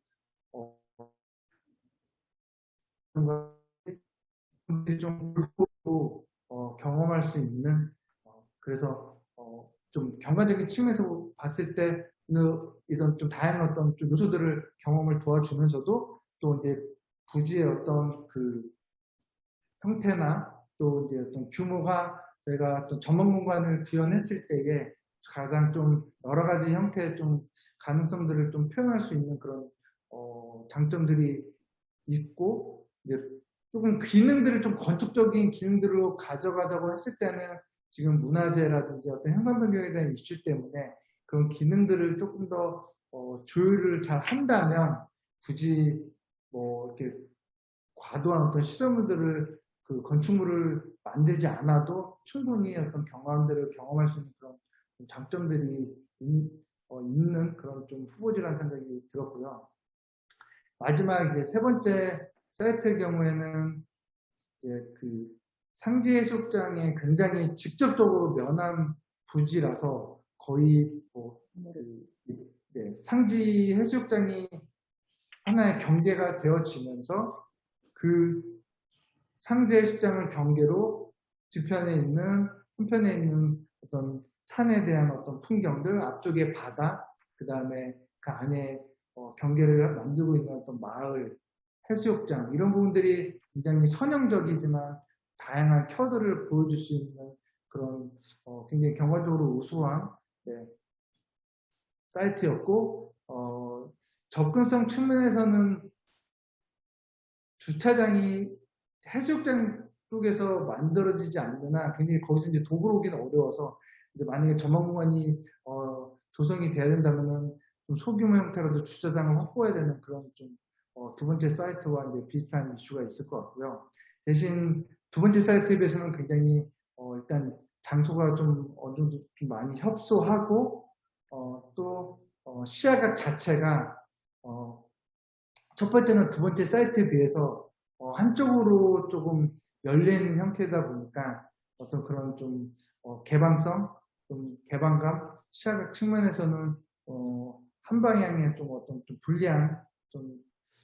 [SPEAKER 3] 분들이 좀 경험할 수 있는 그래서 좀 경관적인 측면에서 봤을 때 이런 좀 다양한 어떤 좀 요소들을 경험을 도와주면서도 또 이제 부지의 어떤 그 형태나 또 이제 어떤 규모가 저희가 또 전문 공간을 구현했을 때에 가장 좀 여러 가지 형태의 좀 가능성들을 좀 표현할 수 있는 그런 장점들이 있고 이제 조금 기능들을 좀 건축적인 기능들로 가져가자고 했을 때는 지금 문화재라든지 어떤 형상 변경에 대한 이슈 때문에 그런 기능들을 조금 더 조율을 잘 한다면 굳이 뭐 이렇게 과도한 어떤 시설물들을 그 건축물을 만들지 않아도 충분히 어떤 경험들을 경험할 수 있는 그런 장점들이 있는 그런 좀 후보지라는 생각이 들었고요. 마지막 이제 세 번째 사이트의 경우에는 이제 그 상지 해수욕장에 굉장히 직접적으로 면한 부지라서 거의 뭐 상지 해수욕장이 하나의 경계가 되어지면서 그 상지 해수욕장을 경계로 뒤편에 있는 한편에 있는 어떤 산에 대한 어떤 풍경들, 앞쪽에 바다, 그 다음에 그 안에 경계를 만들고 있는 어떤 마을, 해수욕장 이런 부분들이 굉장히 선형적이지만 다양한 켜들을 보여줄 수 있는 그런 굉장히 경관적으로 우수한 사이트였고 접근성 측면에서는 주차장이 해수욕장 쪽에서 만들어지지 않으나 굉장히 거기서 이제 도구로 오기는 어려워서 이제 만약에 전망공간이 조성이 돼야 된다면은 좀 소규모 형태로도 주차장을 확보해야 되는 그런 좀 두 번째 사이트와 이제 비슷한 이슈가 있을 것 같고요. 대신 두 번째 사이트에 비해서는 굉장히 일단 장소가 좀 어느 정도 좀 많이 협소하고 또 시야각 자체가 첫 번째는 두 번째 사이트에 비해서 한쪽으로 조금 열린 형태다 보니까 어떤 그런 좀 개방성, 좀 개방감, 시야각 측면에서는 한 방향에 좀 어떤 좀 불리한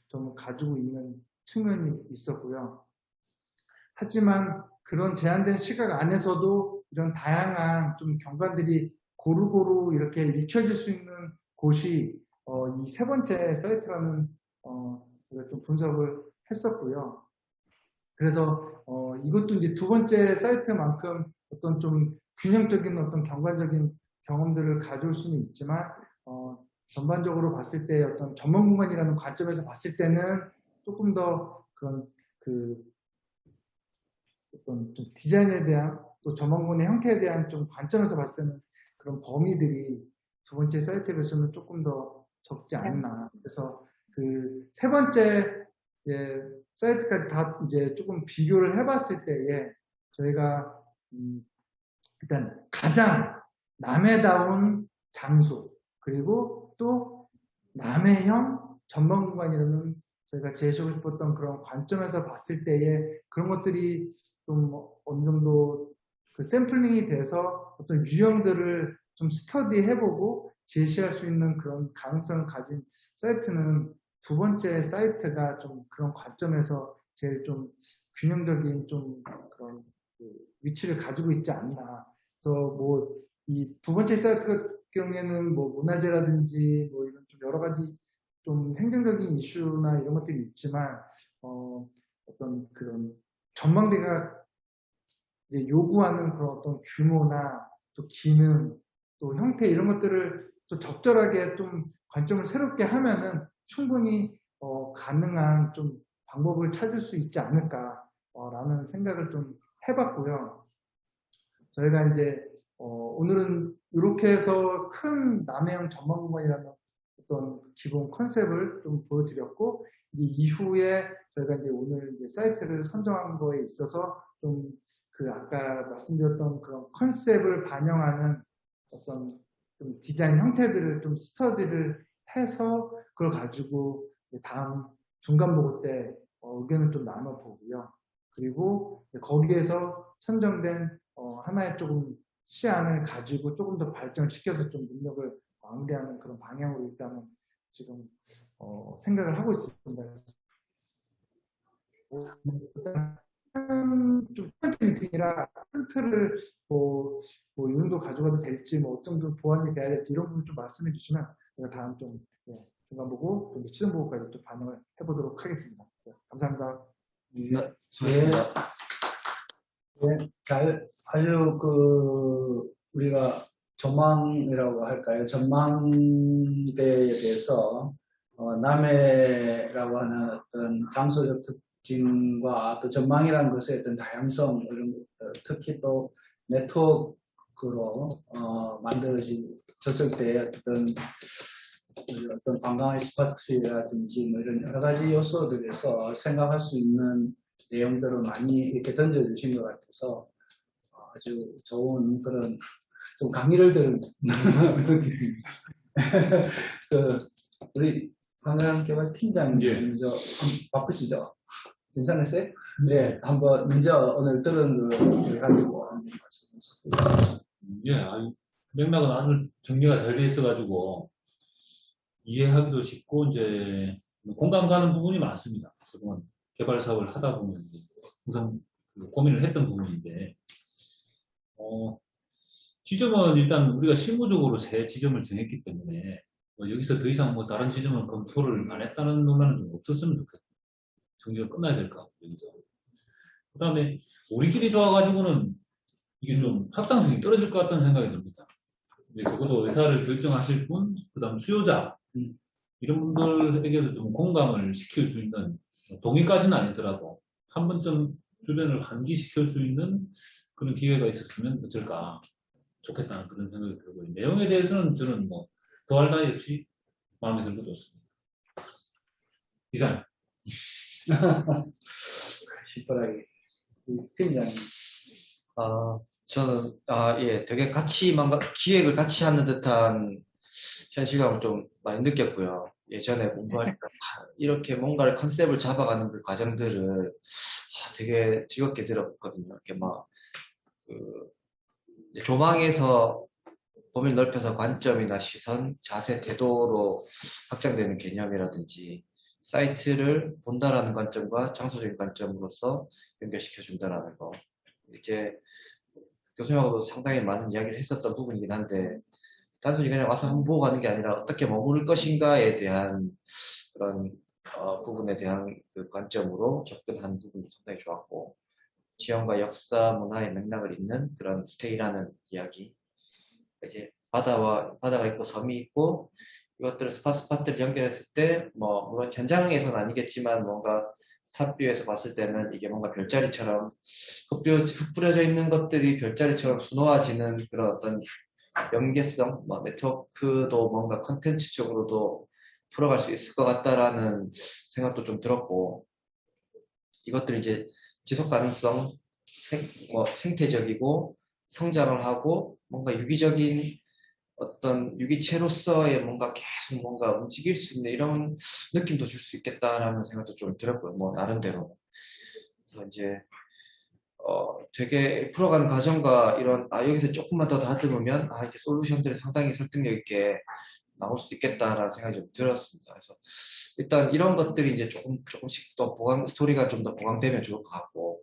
[SPEAKER 3] 좀 가지고 있는 측면이 있었고요. 하지만 그런 제한된 시각 안에서도 이런 다양한 좀 경관들이 고루고루 이렇게 익혀질 수 있는 곳이 이 세 번째 사이트라는 좀 분석을 했었고요. 그래서 이것도 이제 두 번째 사이트만큼 어떤 좀 균형적인 어떤 경관적인 경험들을 가져올 수는 있지만 전반적으로 봤을 때 어떤 전문 공간이라는 관점에서 봤을 때는 조금 더 그런 어떤 좀 디자인에 대한 또 전문 공간의 형태에 대한 좀 관점에서 봤을 때는 그런 범위들이 두 번째 사이트에 비해서는 조금 더 적지 않나. 그래서 그 세 번째 사이트까지 다 이제 조금 비교를 해봤을 때에 저희가 일단 가장 남해다운 장소 그리고 또 남해형 전망공간이라는 저희가 제시하고 싶었던 그런 관점에서 봤을 때에 그런 것들이 좀 어느 정도 그 샘플링이 돼서 어떤 유형들을 좀 스터디해보고 제시할 수 있는 그런 가능성을 가진 사이트는 두 번째 사이트가 좀 그런 관점에서 제일 좀 균형적인 좀 그런 위치를 가지고 있지 않나. 그래서 뭐 이 두 번째 사이트 같은 경우에는 뭐 문화재라든지 뭐 이런 좀 여러 가지 좀 행정적인 이슈나 이런 것들이 있지만 어떤 그런 전망대가 이제 요구하는 그런 어떤 규모나 또 기능 또 형태 이런 것들을 또 적절하게 좀 관점을 새롭게 하면은 충분히 가능한 좀 방법을 찾을 수 있지 않을까라는 생각을 좀 해봤고요. 저희가 이제 오늘은 이렇게 해서 큰 남해형 전망공간이라는 어떤 기본 컨셉을 좀 보여드렸고 이제 이후에 저희가 이제 오늘 이제 사이트를 선정한 거에 있어서 좀 그 아까 말씀드렸던 그런 컨셉을 반영하는 어떤 좀 디자인 형태들을 좀 스터디를 해서 그걸 가지고 다음 중간 보고 때 의견을 좀 나눠보고요. 그리고 거기에서 선정된 하나의 조금 시안을 가지고 조금 더 발전시켜서 좀 능력을 마무리하는 그런 방향으로 일단은 지금 생각을 하고 있습니다. 좀 첫 번째 미팅이라 큰 틀을 뭐 이 정도 가져가도 될지 뭐 어떤 정도 보완이 돼야 될지 이런 부분 좀 말씀해 주시면 제가 다음 좀 중간 보고 또 최종 보고까지 또 반영을 해보도록 하겠습니다. 감사합니다.
[SPEAKER 2] 네, 수고하셨습니다.
[SPEAKER 1] 아주 우리가 전망이라고 할까요? 전망대에 대해서 남해라고 하는 어떤 장소적 특징과 또 전망이라는 것의 어떤 다양성 이런 것들, 특히 또 네트워크로 만들어졌을 때 어떤 어떤 관광의 스포츠라든지 뭐 이런 여러 가지 요소들에서 생각할 수 있는 내용들을 많이 이렇게 던져주신 것 같아서 아주 좋은 그런 좀 강의를 들은 느낌입니다. 그 우리 관광개발팀장님
[SPEAKER 5] 예.
[SPEAKER 1] 먼저 바쁘시죠? 괜찮으세요? 네, 한번 먼저 오늘 들은 걸 가지고 한번 말씀해 주세요.
[SPEAKER 5] 예, 맥락은 아주 정리가 잘 돼 있어가지고 이해하기도 쉽고 이제 공감 가는 부분이 많습니다. 그동안 개발 사업을 하다 보면 이제 항상 고민을 했던 부분인데 지점은 일단 우리가 실무적으로 새 지점을 정했기 때문에 여기서 더 이상 뭐 다른 지점을 검토를 안 했다는 논란은 좀 없었으면 좋겠다. 정리가 끝나야 될 것 같고 여기서. 그 다음에 우리끼리 좋아가지고는 이게 좀 확장성이 떨어질 것 같다는 생각이 듭니다. 적어도 의사를 결정하실 분, 그 다음 수요자, 이런 분들에게도 좀 공감을 시킬 수 있는, 동의까지는 아니더라도 한 번쯤 주변을 환기시킬 수 있는 그런 기회가 있었으면 어쩔까 좋겠다는 그런 생각이 들고, 내용에 대해서는 저는 뭐 더할 나위 없이 마음에 들고 좋습니다. 이상.
[SPEAKER 1] 시원하게. 팀장님.
[SPEAKER 2] 저는, 예, 되게 기획을 같이 하는 듯한 현실감을 좀 많이 느꼈고요. 예전에 공부할 때 이렇게 뭔가를 컨셉을 잡아가는 그 과정들을 되게 즐겁게 들었거든요. 이렇게 막, 조망에서 범위를 넓혀서 관점이나 시선, 자세, 태도로 확장되는 개념이라든지, 사이트를 본다라는 관점과 장소적인 관점으로서 연결시켜 준다라는 거. 이제 교수님하고도 상당히 많은 이야기를 했었던 부분이긴 한데, 단순히 그냥 와서 한번 보고 가는 게 아니라 어떻게 머무를 것인가에 대한 그런 부분에 대한 그 관점으로 접근한 부분이 상당히 좋았고, 지형과 역사, 문화의 맥락을 잇는 그런 스테이라는 이야기. 이제 바다가 있고 섬이 있고, 이것들을 스팟를 연결했을 때, 물론 현장에서는 아니겠지만 뭔가 탑뷰에서 봤을 때는 이게 뭔가 별자리처럼 흩뿌려져 있는 것들이 별자리처럼 수놓아지는 그런 어떤 연계성, 네트워크도 뭔가 컨텐츠적으로도 풀어갈 수 있을 것 같다라는 생각도 좀 들었고, 이것들이 이제 지속 가능성, 생태적이고 성장을 하고 뭔가 유기적인 어떤 유기체로서의 뭔가 계속 뭔가 움직일 수 있는 이런 느낌도 줄 수 있겠다라는 생각도 좀 들었고요. 나름대로. 그래서 이제 되게 풀어가는 과정과 이런 여기서 조금만 더 다듬으면 이렇게 솔루션들이 상당히 설득력 있게 나올 수 있겠다라는 생각이 좀 들었습니다. 그래서 일단 이런 것들이 이제 조금씩 더 스토리가 좀 더 보강되면 좋을 것 같고,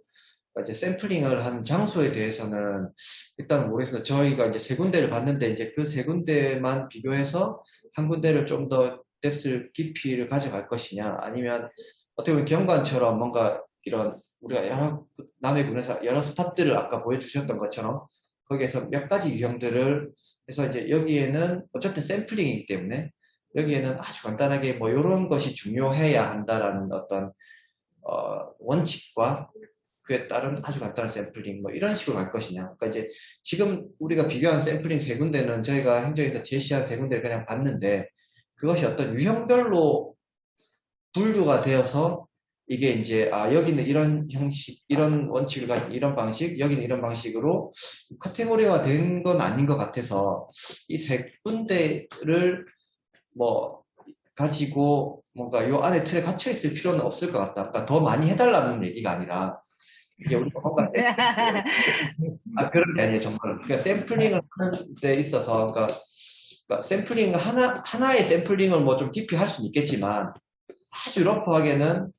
[SPEAKER 2] 이제 샘플링을 하는 장소에 대해서는 일단 모르겠습니다. 저희가 이제 세 군데를 봤는데 이제 그 세 군데만 비교해서 한 군데를 좀 더 뎁스 깊이를 가져갈 것이냐, 아니면 어떻게 보면 경관처럼 뭔가 이런 우리가 남해 군에서 여러 스팟들을 아까 보여주셨던 것처럼 거기에서 몇 가지 유형들을 해서 이제 여기에는 어쨌든 샘플링이기 때문에 여기에는 아주 간단하게 이런 것이 중요해야 한다라는 어떤 원칙과 그에 따른 아주 간단한 샘플링 이런 식으로 갈 것이냐. 그러니까 이제 지금 우리가 비교한 샘플링 세 군데는 저희가 행정에서 제시한 세 군데를 그냥 봤는데, 그것이 어떤 유형별로 분류가 되어서 이게 이제 여기는 이런 형식, 이런 원칙을 가진 이런 방식, 여기는 이런 방식으로 카테고리화 된 건 아닌 것 같아서 이 세 군데를 가지고 뭔가 요 안에 틀에 갇혀 있을 필요는 없을 것 같다. 그러니까 더 많이 해달라는 얘기가 아니라 이게 우리가 뭔가 그런 게 아니에요, 정말. 그러니까 샘플링을 하는 데 있어서 그러니까 샘플링 하나의 샘플링을 좀 깊이 할 수는 있겠지만 아주 러프하게는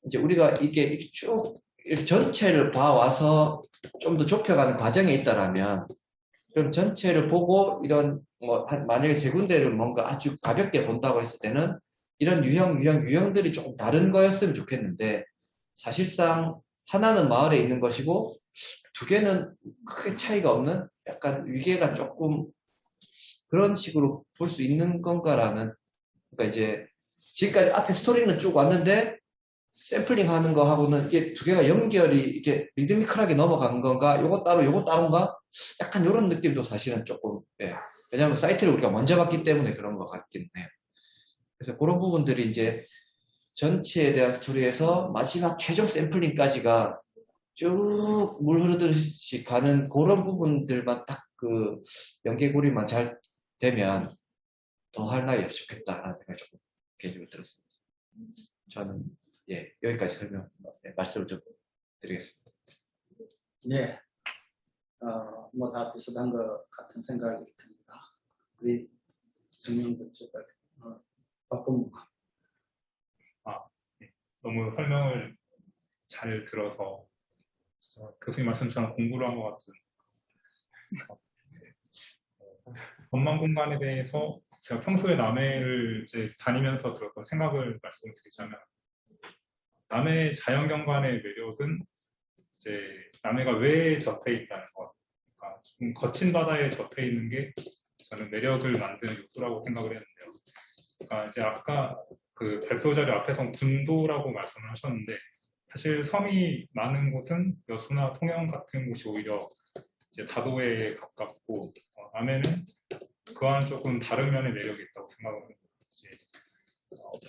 [SPEAKER 2] 이제 우리가 이게 쭉 이렇게 전체를 봐와서 좀 더 좁혀가는 과정에 있다라면, 그럼 전체를 보고 이런 만약에 세 군데를 뭔가 아주 가볍게 본다고 했을 때는 이런 유형들이 조금 다른 거였으면 좋겠는데, 사실상 하나는 마을에 있는 것이고 두 개는 크게 차이가 없는 약간 위계가 조금 그런 식으로 볼 수 있는 건가라는. 그러니까 이제 지금까지 앞에 스토리는 쭉 왔는데 샘플링 하는 거 하고는 이게 두 개가 연결이 이게 리드미컬하게 넘어간 건가, 요거 따로인가, 약간 이런 느낌도 사실은 조금, 왜냐하면 사이트를 우리가 먼저 봤기 때문에 그런 것 같긴 해요. 그래서 그런 부분들이 이제 전체에 대한 스토리에서 마지막 최종 샘플링까지가 쭉 물 흐르듯이 가는 그런 부분들만 딱 그 연계고리만 잘 되면 더 할 나위 없이 좋겠다라는 생각이 조금 개인적으로 들었습니다. 저는 예 여기까지 설명 말씀을 좀 드리겠습니다.
[SPEAKER 1] 예, 뭐 다 비슷한 것 같은 생각이 듭니다. 우리 정명근 쪽을 바꾸면
[SPEAKER 6] 너무 설명을 잘 들어서 교수님 말씀처럼 공부를 한 것 같은 전망 공간에 대해서 제가 평소에 남해를 이제 다니면서 들었던 생각을 말씀드리자면 남해 자연경관의 매력은 이제 남해가 왜 젖어 있다는 것, 그러니까 좀 거친 바다에 젖어 있는 게 저는 매력을 만드는 요소라고 생각을 했는데요. 그러니까 이제 아까 그 발표 자료 앞에서 군도라고 말씀을 하셨는데 사실 섬이 많은 곳은 여수나 통영 같은 곳이 오히려 이제 다도에 가깝고 남해는 그와는 조금 다른 면의 매력이 있다고 생각을 합니다.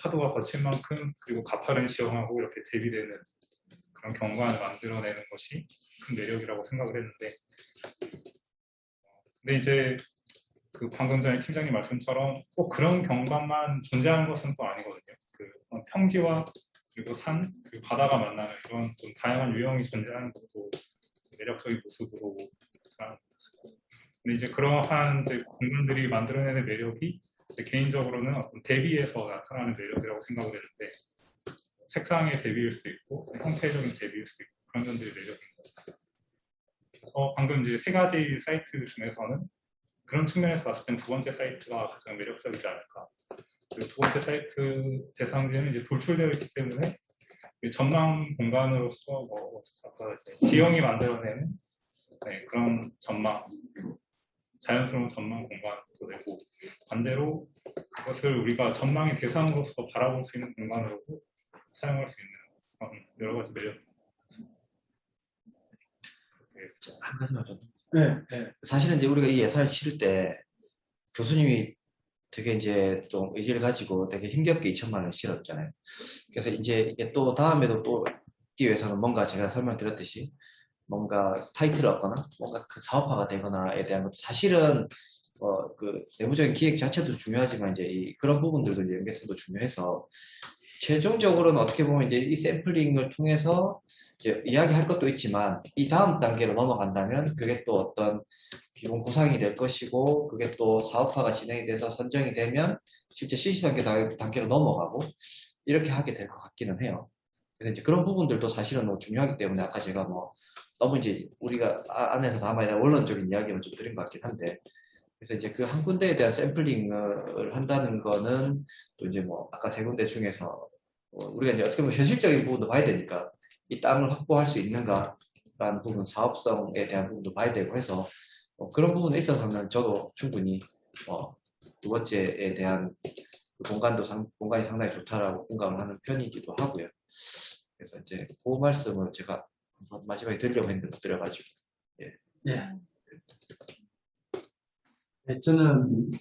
[SPEAKER 6] 파도가 거친 만큼 그리고 가파른 시험하고 이렇게 대비되는 그런 경관을 만들어내는 것이 큰 매력이라고 생각을 했는데 근데 이제 그 방금 전에 팀장님 말씀처럼 꼭 그런 경관만 존재하는 것은 또 아니거든요. 그 평지와 그리고 산 그리고 바다가 만나는 이런 좀 다양한 유형이 존재하는 것도 매력적인 모습으로 생각합니다. 근데 이제 그러한 이제 공간들이 만들어내는 매력이 개인적으로는 어떤 대비에서 나타나는 매력이라고 생각을 했는데 색상의 대비일 수도 있고 형태적인 대비일 수도 있고 그런 면들이 매력인 것 같아요. 그래서 방금 이제 세 가지 사이트 중에서는 그런 측면에서 봤을 땐 두 번째 사이트가 가장 매력적이지 않을까. 그리고 두 번째 사이트 대상지는 이제 돌출되어 있기 때문에 전망 공간으로서 뭐 지형이 만들어내는 그런 전망, 자연스러운 전망 공간도 되고 반대로 그것을 우리가 전망의 대상으로서 바라볼 수 있는 공간으로도 사용할 수 있는 여러 가지 매력.
[SPEAKER 2] 한 가지만 좀.
[SPEAKER 1] 네.
[SPEAKER 2] 사실은 이제 우리가 이 예산을 치를 때 교수님이 되게 이제 좀 의지를 가지고 되게 힘겹게 2천만 원을 실었잖아요. 그래서 이제 이게 또 다음에도 또 있기 위해서는 뭔가 제가 설명드렸듯이 뭔가 타이틀을 얻거나 뭔가 그 사업화가 되거나에 대한 것도 사실은 그 내부적인 기획 자체도 중요하지만 이제 그런 부분들도 이제 연계성도 중요해서 최종적으로는 어떻게 보면 이제 이 샘플링을 통해서 이제 이야기할 것도 있지만 이 다음 단계로 넘어간다면 그게 또 어떤 기본 구상이 될 것이고 그게 또 사업화가 진행이 돼서 선정이 되면 실제 실시 단계로 넘어가고 이렇게 하게 될 것 같기는 해요. 그래서 이제 그런 부분들도 사실은 뭐 중요하기 때문에 아까 제가 뭐 너무 이제 우리가 안에서 담아야 될 원론적인 이야기를 좀 드린 것 같긴 한데 그래서 이제 그 한 군데에 대한 샘플링을 한다는 거는 또 이제 뭐 아까 세 군데 중에서 우리가 이제 어떻게 보면 현실적인 부분도 봐야 되니까 이 땅을 확보할 수 있는가라는 부분, 사업성에 대한 부분도 봐야 되고 해서 그런 부분에 있어서는 저도 충분히 두 번째에 대한 그 공간이 상당히 좋다라고 공감을 하는 편이기도 하고요. 그래서 이제 그 말씀을 제가 마지막에 드리려고 했는데 못 드려가지고 예.
[SPEAKER 1] 네, 저는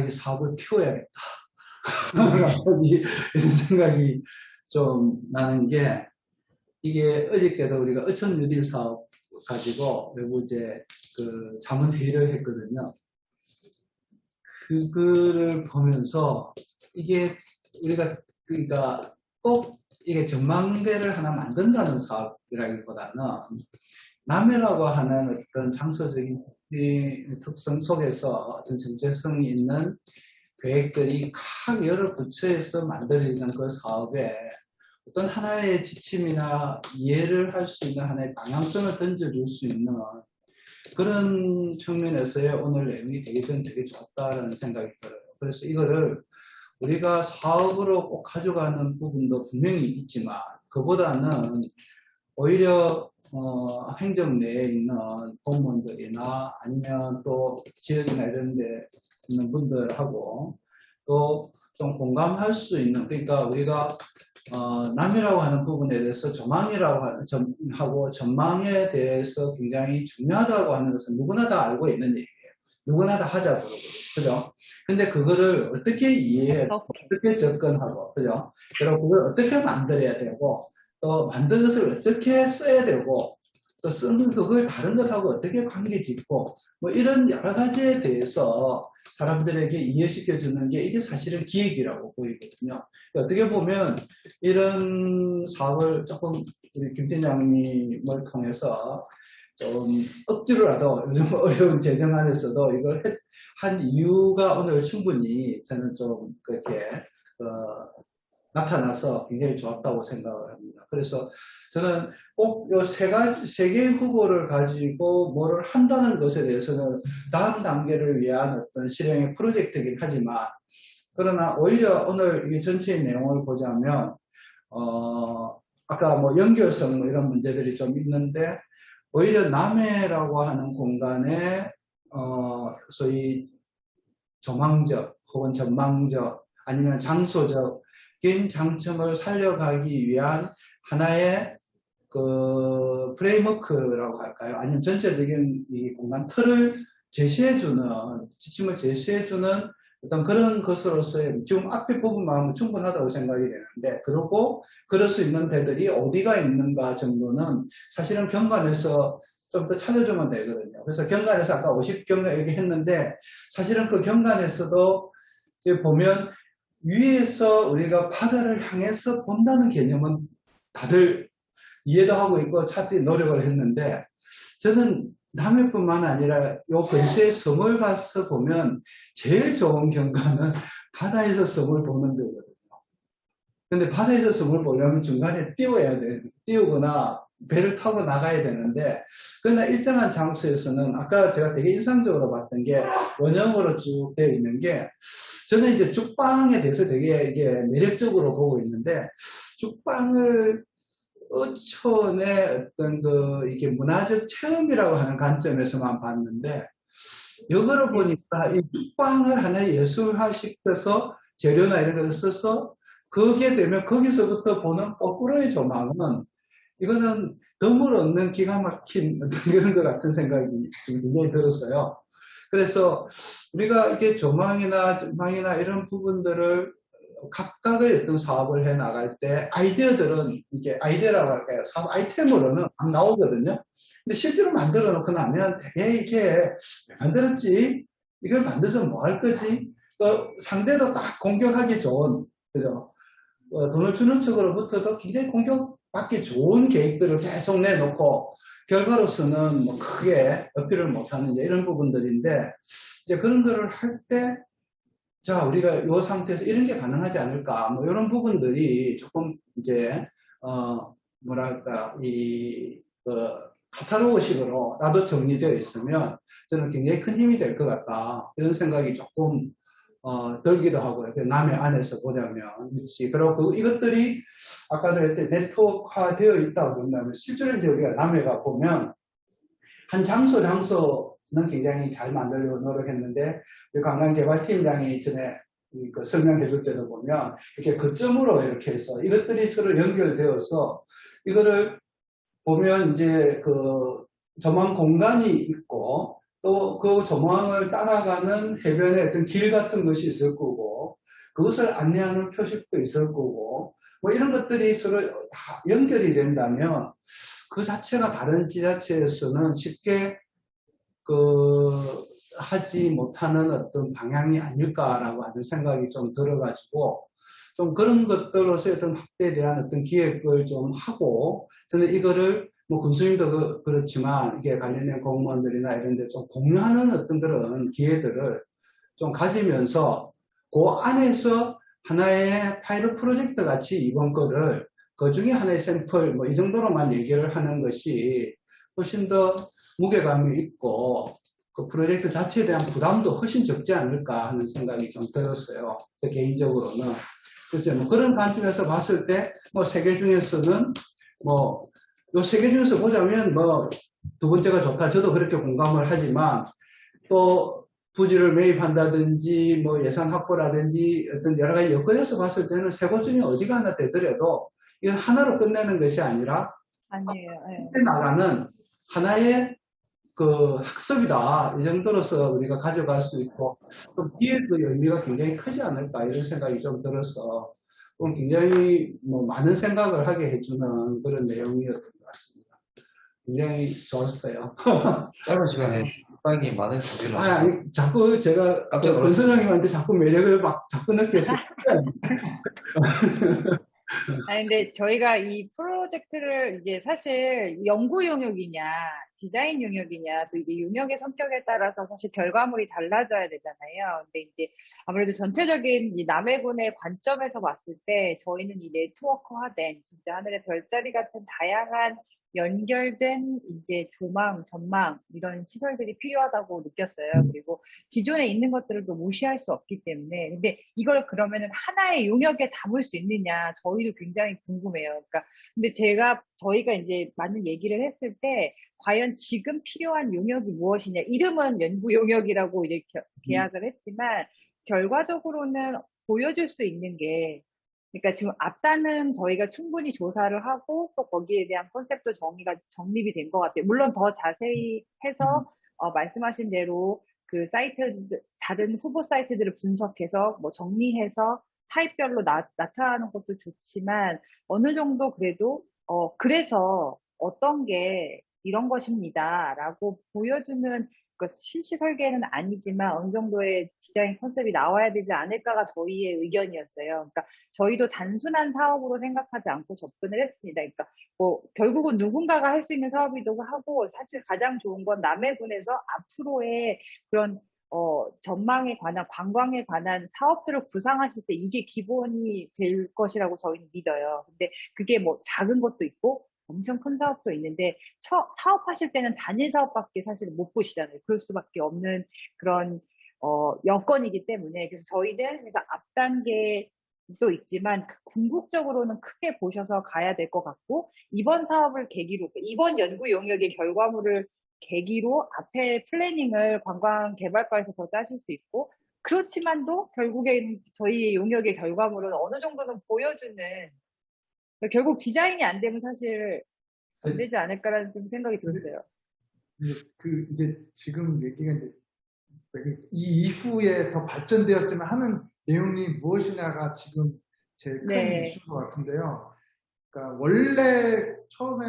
[SPEAKER 1] 이 사업을 키워야겠다. 갑자기 이런 생각이 좀 나는 게 이게 어저께도 우리가 어촌 뉴딜 사업 가지고 외부 이제 그 자문회의를 했거든요. 그거를 보면서 이게 우리가 그러니까 꼭 이게 전망대를 하나 만든다는 사업이라기보다는 남해라고 하는 어떤 장소적인 특성 속에서 어떤 정체성이 있는 계획들이 각 여러 부처에서 만들어지는 그 사업에 어떤 하나의 지침이나 이해를 할 수 있는 하나의 방향성을 던져줄 수 있는 그런 측면에서의 오늘 내용이 저는 되게 좋았다는 생각이 들어요. 그래서 이거를 우리가 사업으로 꼭 가져가는 부분도 분명히 있지만 그보다는 오히려 행정 내에 있는 공무원들이나 아니면 또 지역이나 이런 데 있는 분들하고 또 좀 공감할 수 있는 그러니까 우리가 남이라고 하는 부분에 대해서 하고 전망에 대해서 굉장히 중요하다고 하는 것은 누구나 다 알고 있는 얘기예요. 누구나 다 하자고 그러거든요. 그죠? 근데 그거를 어떻게 이해해서 어떻게 접근하고, 그죠? 그리고 그걸 어떻게 만들어야 되고, 또 만든 것을 어떻게 써야 되고, 또 쓰는 그걸 다른 것하고 어떻게 관계 짓고, 뭐 이런 여러 가지에 대해서 사람들에게 이해시켜 주는 게 이게 사실은 기획이라고 보이거든요. 어떻게 보면 이런 사업을 조금 우리 김 팀장님을 통해서 좀 억지로라도 요즘 어려운 재정 안에서도 이걸 한 이유가 오늘 충분히 저는 좀 그렇게 나타나서 굉장히 좋았다고 생각을 합니다. 그래서 저는 꼭 요 세 개의 후보를 가지고 뭐를 한다는 것에 대해서는 다음 단계를 위한 어떤 실행의 프로젝트이긴 하지만, 그러나 오히려 오늘 이 전체의 내용을 보자면 아까 뭐 연결성 뭐 이런 문제들이 좀 있는데, 오히려 남해라고 하는 공간에 소위 조망적 혹은 전망적 아니면 장소적인 장점을 살려가기 위한 하나의 그 프레임워크라고 할까요? 아니면 전체적인 이 공간 틀을 제시해주는, 지침을 제시해주는 어떤 그런 것으로서의 지금 앞에 부분만 하면 충분하다고 생각이 되는데, 그리고 그럴 수 있는 데들이 어디가 있는가 정도는 사실은 경관에서 좀 더 찾아주면 되거든요. 그래서 경관에서 아까 50경관 얘기했는데, 사실은 그 경관에서도 이제 보면 위에서 우리가 바다를 향해서 본다는 개념은 다들 이해도 하고 있고 찾기 노력을 했는데, 저는 남해뿐만 아니라 요 근처의 섬을 가서 보면 제일 좋은 경관은 바다에서 섬을 보는 데거든요. 근데 바다에서 섬을 보려면 중간에 띄우거나 배를 타고 나가야 되는데, 그러나 일정한 장소에서는 아까 제가 되게 인상적으로 봤던 게 원형으로 쭉 되어 있는 게, 저는 이제 죽방에 대해서 되게 이게 매력적으로 보고 있는데, 죽방을 어촌의 어떤 이게 문화적 체험이라고 하는 관점에서만 봤는데, 역으로 보니까 이 죽방을 하나의 예술화시켜서 재료나 이런 것을 써서 거기에 되면 거기서부터 보는 거꾸로의 조망은, 이거는 덤을 얻는 기가 막힌 그런 것 같은 생각이 지금 굉장히 들었어요. 그래서 우리가 이게 조망이나 이런 부분들을 각각의 어떤 사업을 해 나갈 때 아이디어들은 이게 아이디어라고 할까요? 사업 아이템으로는 안 나오거든요. 근데 실제로 만들어 놓고 나면 되게 이게 왜 만들었지? 이걸 만들어서 뭐 할 거지? 또 상대도 딱 공격하기 좋은, 그죠? 돈을 주는 측으로부터도 굉장히 공격받기 좋은 계획들을 계속 내놓고 결과로서는 뭐 크게 어필을 못하는 이런 부분들인데, 이제 그런 거를 할 때, 자, 우리가 이 상태에서 이런 게 가능하지 않을까, 뭐 이런 부분들이 조금 이제 뭐랄까 카탈로그식으로라도 정리되어 있으면 저는 굉장히 큰 힘이 될 것 같다, 이런 생각이 조금 들기도 하고, 이렇게 남의 안에서 보자면. 그리고 이것들이 아까도 했듯이 네트워크화 되어 있다고 본다면, 실제로 이제 우리가 남해가 보면 한 장소는 굉장히 잘 만들려고 노력했는데, 관광개발팀장이 전에 그 설명해 줄 때도 보면 이렇게 거점으로 이렇게 해서 이것들이 서로 연결되어서 이거를 보면 이제 그 조망 공간이 있고, 또 그 조망을 따라가는 해변에 어떤 길 같은 것이 있을 거고, 그것을 안내하는 표식도 있을 거고, 뭐 이런 것들이 서로 다 연결이 된다면 그 자체가 다른 지자체에서는 쉽게 하지 못하는 어떤 방향이 아닐까라고 하는 생각이 좀 들어가지고, 좀 그런 것들로서의 어떤 확대에 대한 어떤 기획을 좀 하고, 저는 이거를 뭐 군수님도 그렇지만 이게 관련된 공무원들이나 이런 데 좀 공유하는 어떤 그런 기회들을 좀 가지면서 그 안에서 하나의 파일럿 프로젝트 같이 이번 거를 그 중에 하나의 샘플 뭐 이 정도로만 얘기를 하는 것이 훨씬 더 무게감이 있고 그 프로젝트 자체에 대한 부담도 훨씬 적지 않을까 하는 생각이 좀 들었어요. 제 개인적으로는. 그래서 뭐 그런 관점에서 봤을 때 뭐 세계 중에서는 뭐 요 세 개 중에서 보자면 뭐 두 번째가 좋다. 저도 그렇게 공감을 하지만 또 부지를 매입한다든지 뭐 예산 확보라든지 어떤 여러 가지 여건에서 봤을 때는 세 곳 중에 어디가 하나 되더라도 이건 하나로 끝내는 것이 아니라
[SPEAKER 4] 아니에요. 네.
[SPEAKER 1] 나가는 하나의 그 학습이다. 이 정도로서 우리가 가져갈 수 있고, 또 뒤에 그 의미가 굉장히 크지 않을까, 이런 생각이 좀 들어서, 굉장히 뭐 많은 생각을 하게 해주는 그런 내용이었던 것 같습니다. 굉장히 좋았어요.
[SPEAKER 2] 짧은 시간에 굉장히 많은 소비를
[SPEAKER 1] 아니, 자꾸 제가
[SPEAKER 2] 깜짝 놀랐어요.
[SPEAKER 1] 권선생님한테 자꾸 매력을 막 자꾸 느꼈어요.
[SPEAKER 4] 아니, 근데 저희가 이 프로젝트를 이제 사실 연구 영역이냐, 디자인 영역이냐, 또 이게 영역의 성격에 따라서 사실 결과물이 달라져야 되잖아요. 근데 이제 아무래도 전체적인 이 남해군의 관점에서 봤을 때 저희는 이 네트워크화된 진짜 하늘의 별자리 같은 다양한 연결된 이제 조망, 전망 이런 시설들이 필요하다고 느꼈어요. 그리고 기존에 있는 것들을 또 무시할 수 없기 때문에. 근데 이걸 그러면은 하나의 용역에 담을 수 있느냐, 저희도 굉장히 궁금해요. 그러니까 근데 저희가 이제 많은 얘기를 했을 때 과연 지금 필요한 용역이 무엇이냐, 이름은 연구 용역이라고 이제 계약을 했지만 결과적으로는 보여줄 수 있는 게, 그러니까 지금 앞단은 저희가 충분히 조사를 하고 또 거기에 대한 컨셉도 정립이 된 것 같아요. 물론 더 자세히 해서 말씀하신 대로 그 사이트, 다른 후보 사이트들을 분석해서 뭐 정리해서 타입별로 나타나는 것도 좋지만 어느 정도 그래도 그래서 어떤 게 이런 것입니다라고 보여주는 그 실시 설계는 아니지만 어느 정도의 디자인 컨셉이 나와야 되지 않을까가 저희의 의견이었어요. 그러니까 저희도 단순한 사업으로 생각하지 않고 접근을 했습니다. 그러니까 뭐 결국은 누군가가 할 수 있는 사업이기도 하고, 사실 가장 좋은 건 남해군에서 앞으로의 그런 전망에 관한, 관광에 관한 사업들을 구상하실 때 이게 기본이 될 것이라고 저희는 믿어요. 근데 그게 뭐 작은 것도 있고 엄청 큰 사업도 있는데 사업하실 때는 단일 사업밖에 사실 못 보시잖아요. 그럴 수밖에 없는 그런 여건이기 때문에. 그래서 저희는 그래서 앞단계도 있지만 궁극적으로는 크게 보셔서 가야 될 것 같고, 이번 사업을 계기로, 이번 연구 용역의 결과물을 계기로 앞에 플래닝을 관광개발과에서 더 짜실 수 있고, 그렇지만도 결국엔 저희 용역의 결과물은 어느 정도는 보여주는, 결국 디자인이 안 되면 사실 안 되지 않을까라는 좀 생각이 들었어요.
[SPEAKER 3] 이제 지금 얘기가 이제 이 이후에 더 발전되었으면 하는 내용이 무엇이냐가 지금 제일 큰
[SPEAKER 4] 네.
[SPEAKER 3] 이슈인 것 같은데요. 그러니까 원래 처음에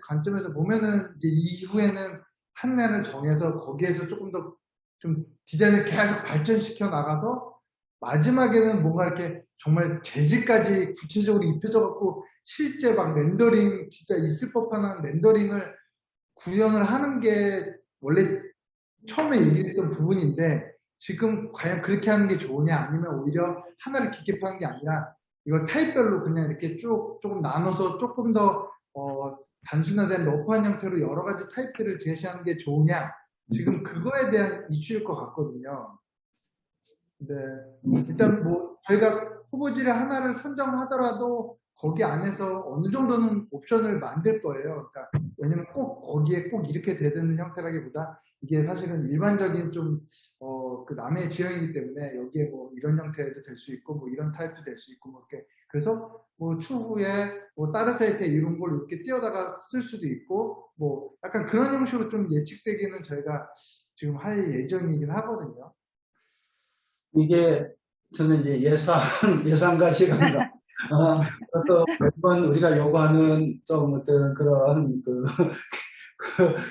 [SPEAKER 3] 관점에서 보면은 이제 이후에는 하나를 정해서 거기에서 조금 더 좀 디자인을 계속 발전시켜 나가서 마지막에는 뭔가 이렇게 정말 재질까지 구체적으로 입혀져 갖고 실제 막 렌더링, 진짜 있을 법한 렌더링을 구현을 하는 게 원래 처음에 얘기했던 부분인데, 지금 과연 그렇게 하는 게 좋으냐, 아니면 오히려 하나를 깊게 파는 게 아니라 이걸 타입별로 그냥 이렇게 쭉 조금 나눠서 조금 더 단순화된 러프한 형태로 여러 가지 타입들을 제시하는 게 좋으냐, 지금 그거에 대한 이슈일 것 같거든요. 근데 일단 뭐 저희가 후보지를 하나를 선정하더라도 거기 안에서 어느 정도는 옵션을 만들 거예요. 그러니까 왜냐면 꼭 거기에 꼭 이렇게 돼야 되는 형태라기보다 이게 사실은 일반적인 좀 그 남의 지형이기 때문에 여기에 뭐 이런 형태도 될 수 있고 뭐 이런 타입도 될 수 있고 뭐 이렇게, 그래서 뭐 추후에 뭐 다른 사이트에 이런 걸 이렇게 띄어다가 쓸 수도 있고 뭐 약간 그런 형식으로 좀 예측되기는 저희가 지금 할 예정이긴 하거든요.
[SPEAKER 1] 이게 저는 이제 예산과 시간과 또 매번 우리가 요구하는 좀 어떤 그런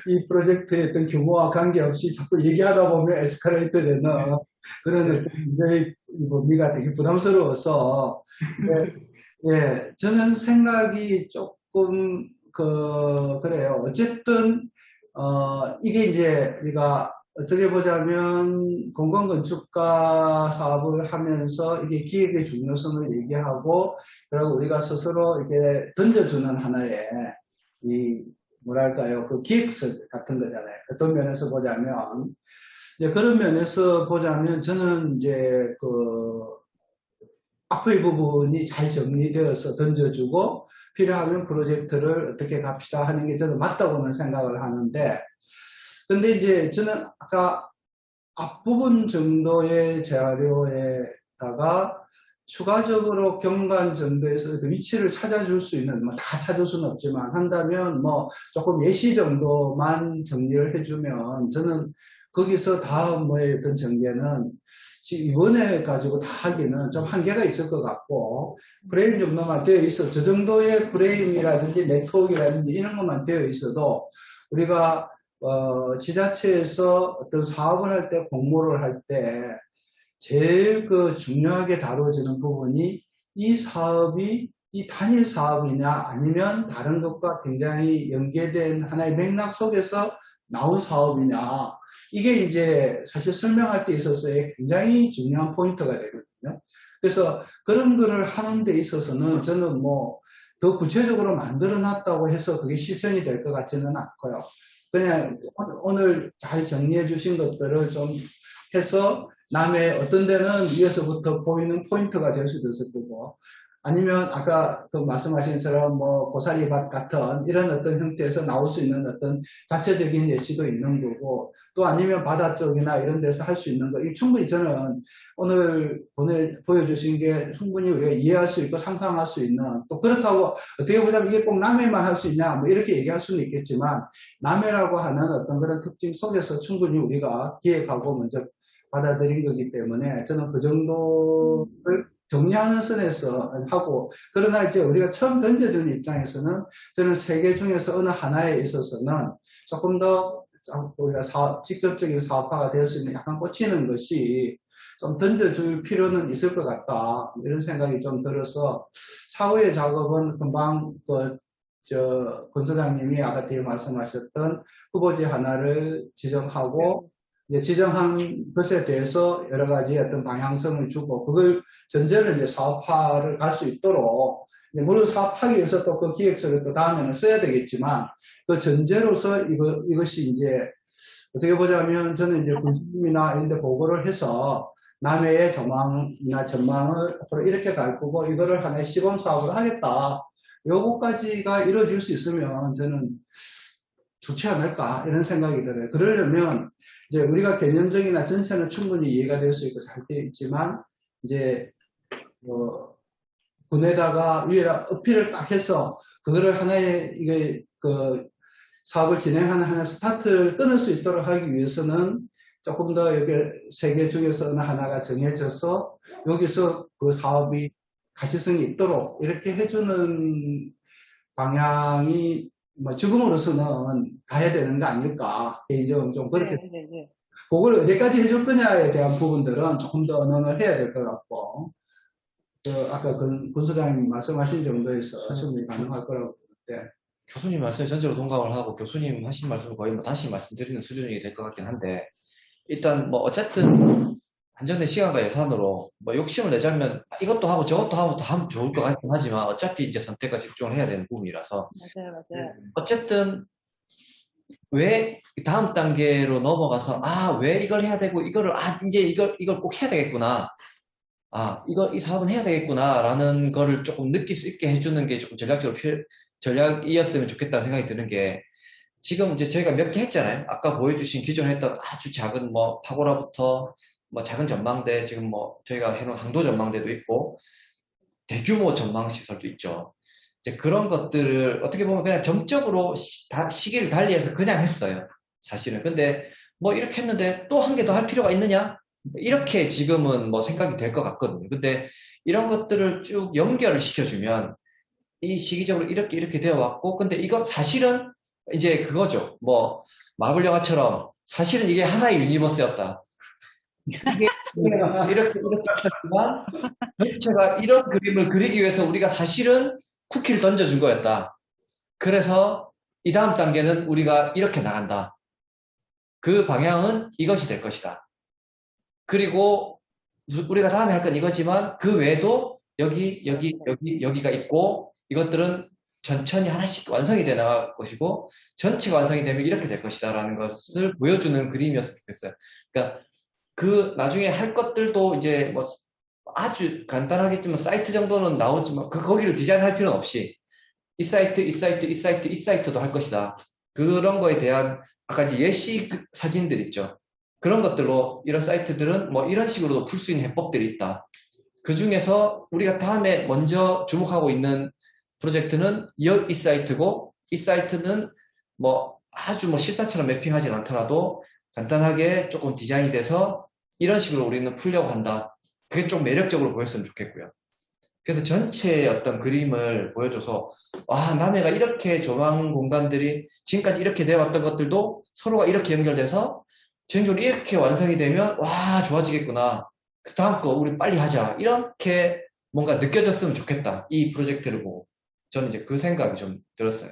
[SPEAKER 1] 이 프로젝트의 어떤 규모와 관계없이 자꾸 얘기하다 보면 에스컬레이트 되는 그런 어떤 굉장히 의미가 되게 부담스러워서, 예, 저는 생각이 조금 그래요. 어쨌든 이게 이제 우리가 어떻게 보자면 공공건축가 사업을 하면서 이게 기획의 중요성을 얘기하고, 그리고 우리가 스스로 이게 던져주는 하나의 뭐랄까요, 그 기획서 같은 거잖아요. 어떤 면에서 보자면, 이제 그런 면에서 보자면 저는 이제 앞의 부분이 잘 정리되어서 던져주고 필요하면 프로젝트를 어떻게 갑시다 하는 게 저는 맞다고는 생각을 하는데, 근데 이제 저는 아까 앞부분 정도의 자료에다가 추가적으로 경관 정도에서 위치를 찾아줄 수 있는, 뭐 다 찾을 수는 없지만 한다면 뭐 조금 예시 정도만 정리를 해주면 저는 거기서 다음 뭐의 어떤 전개는 이번에 가지고 다 하기는 좀 한계가 있을 것 같고 프레임 정도만 되어 있어. 저 정도의 프레임이라든지 네트워크라든지 이런 것만 되어 있어도 우리가 지자체에서 어떤 사업을 할 때 공모를 할 때 제일 그 중요하게 다뤄지는 부분이 이 사업이 이 단일 사업이냐 아니면 다른 것과 굉장히 연계된 하나의 맥락 속에서 나온 사업이냐 이게 이제 사실 설명할 때 있어서의 굉장히 중요한 포인트가 되거든요. 그래서 그런 거를 하는 데 있어서는 저는 뭐 더 구체적으로 만들어 놨다고 해서 그게 실천이 될 것 같지는 않고요. 그냥 오늘 잘 정리해 주신 것들을 좀 해서 남의 어떤 데는 위에서부터 보이는 포인트가 될 수도 있을 거고 아니면 아까 그 말씀하신 것처럼 뭐 고사리밭 같은 이런 어떤 형태에서 나올 수 있는 어떤 자체적인 예시도 있는 거고 또 아니면 바다 쪽이나 이런 데서 할 수 있는 거 이 충분히 저는 오늘 보여주신 게 충분히 우리가 이해할 수 있고 상상할 수 있는 또 그렇다고 어떻게 보자면 이게 꼭 남해만 할 수 있냐 뭐 이렇게 얘기할 수는 있겠지만 남해라고 하는 어떤 그런 특징 속에서 충분히 우리가 기획하고 먼저 받아들인 거기 때문에 저는 그 정도를 정리하는 선에서 하고 그러나 이제 우리가 처음 던져주는 입장에서는 저는 세 개 중에서 어느 하나에 있어서는 조금 더 우리가 직접적인 사업화가 될 수 있는 약간 꽂히는 것이 좀 던져줄 필요는 있을 것 같다 이런 생각이 좀 들어서 차후의 작업은 금방 권 소장님이 아까 뒤에 말씀하셨던 후보지 하나를 지정하고 이제 지정한 것에 대해서 여러 가지 어떤 방향성을 주고 그걸 전제를 이제 사업화를 갈 수 있도록 물론 사업하기 위해서 또 그 기획서를 또 다음에는 써야 되겠지만 그 전제로서 이것이 이제 어떻게 보자면 저는 이제 군수님이나 이런 데 보고를 해서 남해의 조망이나 전망을 앞으로 이렇게 갈 거고 이거를 하나의 시범 사업을 하겠다. 요거까지가 이루어질 수 있으면 저는 좋지 않을까 이런 생각이 들어요. 그러려면 이제 우리가 개념적이나 전체는 충분히 이해가 될 수 있고 잘 되어 있지만 이제 군에다가 위에다 어필을 딱 해서 그거를 하나의 이게 그 사업을 진행하는 하나의 스타트를 끊을 수 있도록 하기 위해서는 조금 더 여기 세 개 중에서 어느 하나가 정해져서 여기서 그 사업이 가시성이 있도록 이렇게 해주는 방향이 뭐 지금으로서는 가야 되는 거 아닐까 개인적으로 좀 그렇게 그걸 어디까지 해줄 거냐에 대한 부분들은 조금 더 논의를 해야 될 것 같고 아까 권 소장님 말씀하신 정도에서 충분히 가능할 거라고 보는데
[SPEAKER 2] 교수님 말씀에 전적으로 동감을 하고 교수님 하신 말씀을 거의 뭐 다시 말씀드리는 수준이 될 것 같긴 한데 일단 뭐 어쨌든 한정된 시간과 예산으로 뭐 욕심을 내자면 이것도 하고 저것도 하고 또 하면 좋을 것 같긴 하지만 어차피 이제 선택과 집중을 해야 되는 부분이라서
[SPEAKER 4] 맞아요.
[SPEAKER 2] 어쨌든 왜 다음 단계로 넘어가서 왜 이걸 해야 되고 이거를 이제 이걸 꼭 해야 되겠구나 이 사업은 해야 되겠구나 라는 거를 조금 느낄 수 있게 해주는 게 조금 전략이었으면 좋겠다는 생각이 드는 게 지금 이제 저희가 몇 개 했잖아요. 아까 보여주신 기존에 했던 아주 작은 뭐 파고라부터 뭐 작은 전망대 지금 뭐 저희가 해놓은 항도 전망대도 있고 대규모 전망 시설도 있죠. 이제 그런 것들을 어떻게 보면 그냥 점적으로 시기를 달리해서 그냥 했어요. 사실은. 근데 뭐 이렇게 했는데 또 한 개 더 할 필요가 있느냐? 이렇게 지금은 뭐 생각이 될 것 같거든요. 근데 이런 것들을 쭉 연결을 시켜주면 이 시기적으로 이렇게 되어 왔고 근데 이거 사실은 이제 그거죠. 뭐 마블 영화처럼 사실은 이게 하나의 유니버스였다. 이렇게 했지만 전체가 이런 그림을 그리기 위해서 우리가 사실은 쿠키를 던져준 거였다. 그래서 이 다음 단계는 우리가 이렇게 나간다. 그 방향은 이것이 될 것이다. 그리고 우리가 다음에 할 건 이거지만 그 외에도 여기가 있고 이것들은 천천히 하나씩 완성이 돼 나갈 것이고 전체가 완성이 되면 이렇게 될 것이다 라는 것을 보여주는 그림이었으면 좋겠어요. 그러니까 그 나중에 할 것들도 이제 뭐 아주 간단하겠지만 사이트 정도는 나오지만 거기를 디자인할 필요는 없이 이 사이트도 할 것이다. 그런 거에 대한 아까 이제 예시 사진들 있죠. 그런 것들로 이런 사이트들은 뭐 이런 식으로도 풀 수 있는 해법들이 있다. 그 중에서 우리가 다음에 먼저 주목하고 있는 프로젝트는 이 사이트고, 이 사이트는 뭐 아주 뭐 실사처럼 매핑하진 않더라도 간단하게 조금 디자인이 돼서 이런 식으로 우리는 풀려고 한다. 그게 좀 매력적으로 보였으면 좋겠고요. 그래서 전체의 어떤 그림을 보여줘서 와, 남해가 이렇게 조망 공간들이 지금까지 이렇게 되어 왔던 것들도 서로가 이렇게 연결돼서 최종적으로 이렇게 완성이 되면 와, 좋아지겠구나. 그 다음 거 우리 빨리 하자. 이렇게 뭔가 느껴졌으면 좋겠다. 이 프로젝트를 보고. 저는 이제 그 생각이 좀 들었어요.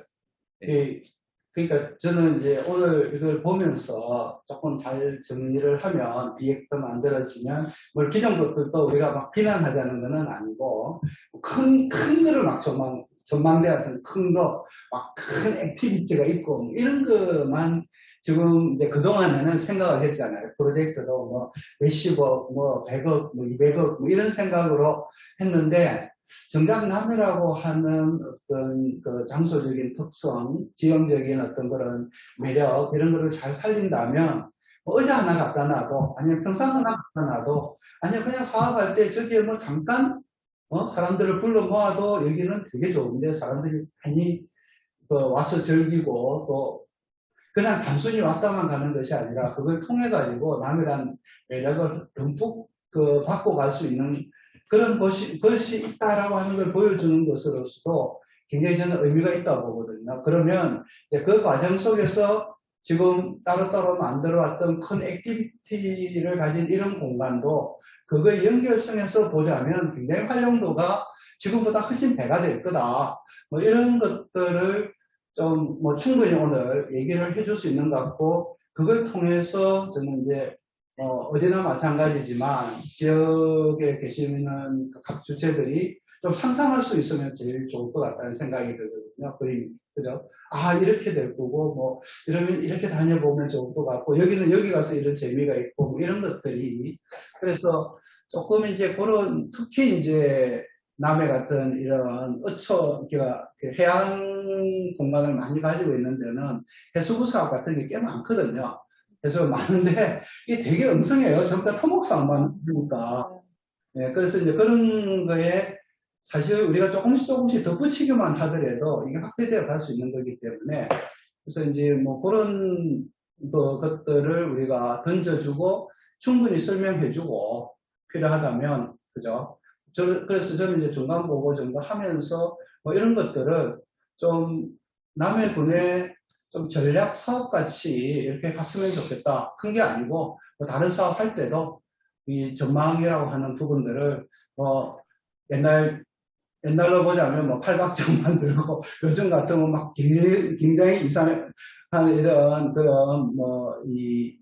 [SPEAKER 1] 그러니까 저는 이제 오늘 이걸 보면서 조금 잘 정리를 하면 비핵도 만들어지면 뭐 기존 것들도 우리가 막 비난하자는 것은 아니고 큰 거를 막 전망대 같은 큰 거 막 큰 액티비티가 있고 뭐 이런 것만 지금 이제 그동안에는 생각을 했잖아요. 프로젝트도 뭐 몇십억, 뭐 100억, 뭐 200억 뭐 이런 생각으로 했는데 정작 남해라고 하는 어떤 그 장소적인 특성, 지형적인 어떤 그런 매력, 이런 거를 잘 살린다면, 뭐 의자 하나 갖다 놔도, 아니면 평상 하나 갖다 놔도, 아니면 그냥 사업할 때 저기에 뭐 잠깐, 사람들을 불러 모아도 여기는 되게 좋은데, 사람들이 많이 와서 즐기고, 또, 그냥 단순히 왔다만 가는 것이 아니라, 그걸 통해가지고 남해란 매력을 듬뿍 받고 갈 수 있는 그런 것이 있다라고 하는 걸 보여주는 것으로서도 굉장히 저는 의미가 있다고 보거든요. 그러면 이제 그 과정 속에서 지금 따로따로 만들어왔던 큰 액티비티를 가진 이런 공간도 그거의 연결성에서 보자면 굉장히 활용도가 지금보다 훨씬 배가 될 거다. 뭐 이런 것들을 좀 뭐 충분히 오늘 얘기를 해줄 수 있는 것 같고 그걸 통해서 저는 이제 어디나 마찬가지지만 지역에 계시는 각 주체들이 좀 상상할 수 있으면 제일 좋을 것 같다는 생각이 들거든요. 그림, 그죠? 아, 이렇게 될 거고, 뭐, 이러면 이렇게 다녀보면 좋을 것 같고, 여기는 여기 가서 이런 재미가 있고, 뭐 이런 것들이. 그래서 조금 이제 그런, 특히 이제 남해 같은 이런 그러니까 해양 공간을 많이 가지고 있는 데는 해수부 사업 같은 게 꽤 많거든요. 그래서 많은데 이게 되게 엉성해요. 전부 다 토목사업만 하니까. 네, 그래서 이제 그런 거에 사실 우리가 조금씩 덧붙이기만 하더라도 이게 확대되어 갈 수 있는 거기 때문에 그래서 이제 뭐 그런 것들을 우리가 던져주고 충분히 설명해주고 필요하다면 그죠? 그래서 저는 이제 중간 보고 정도 하면서 뭐 이런 것들을 좀 남의 군에 좀 전략 사업 같이 이렇게 갔으면 좋겠다. 큰 게 아니고 뭐 다른 사업 할 때도 이 전망이라고 하는 부분들을 옛날로 보자면 뭐 팔각정 만들고 요즘 같으면 막 굉장히 이상한 이런 그런 이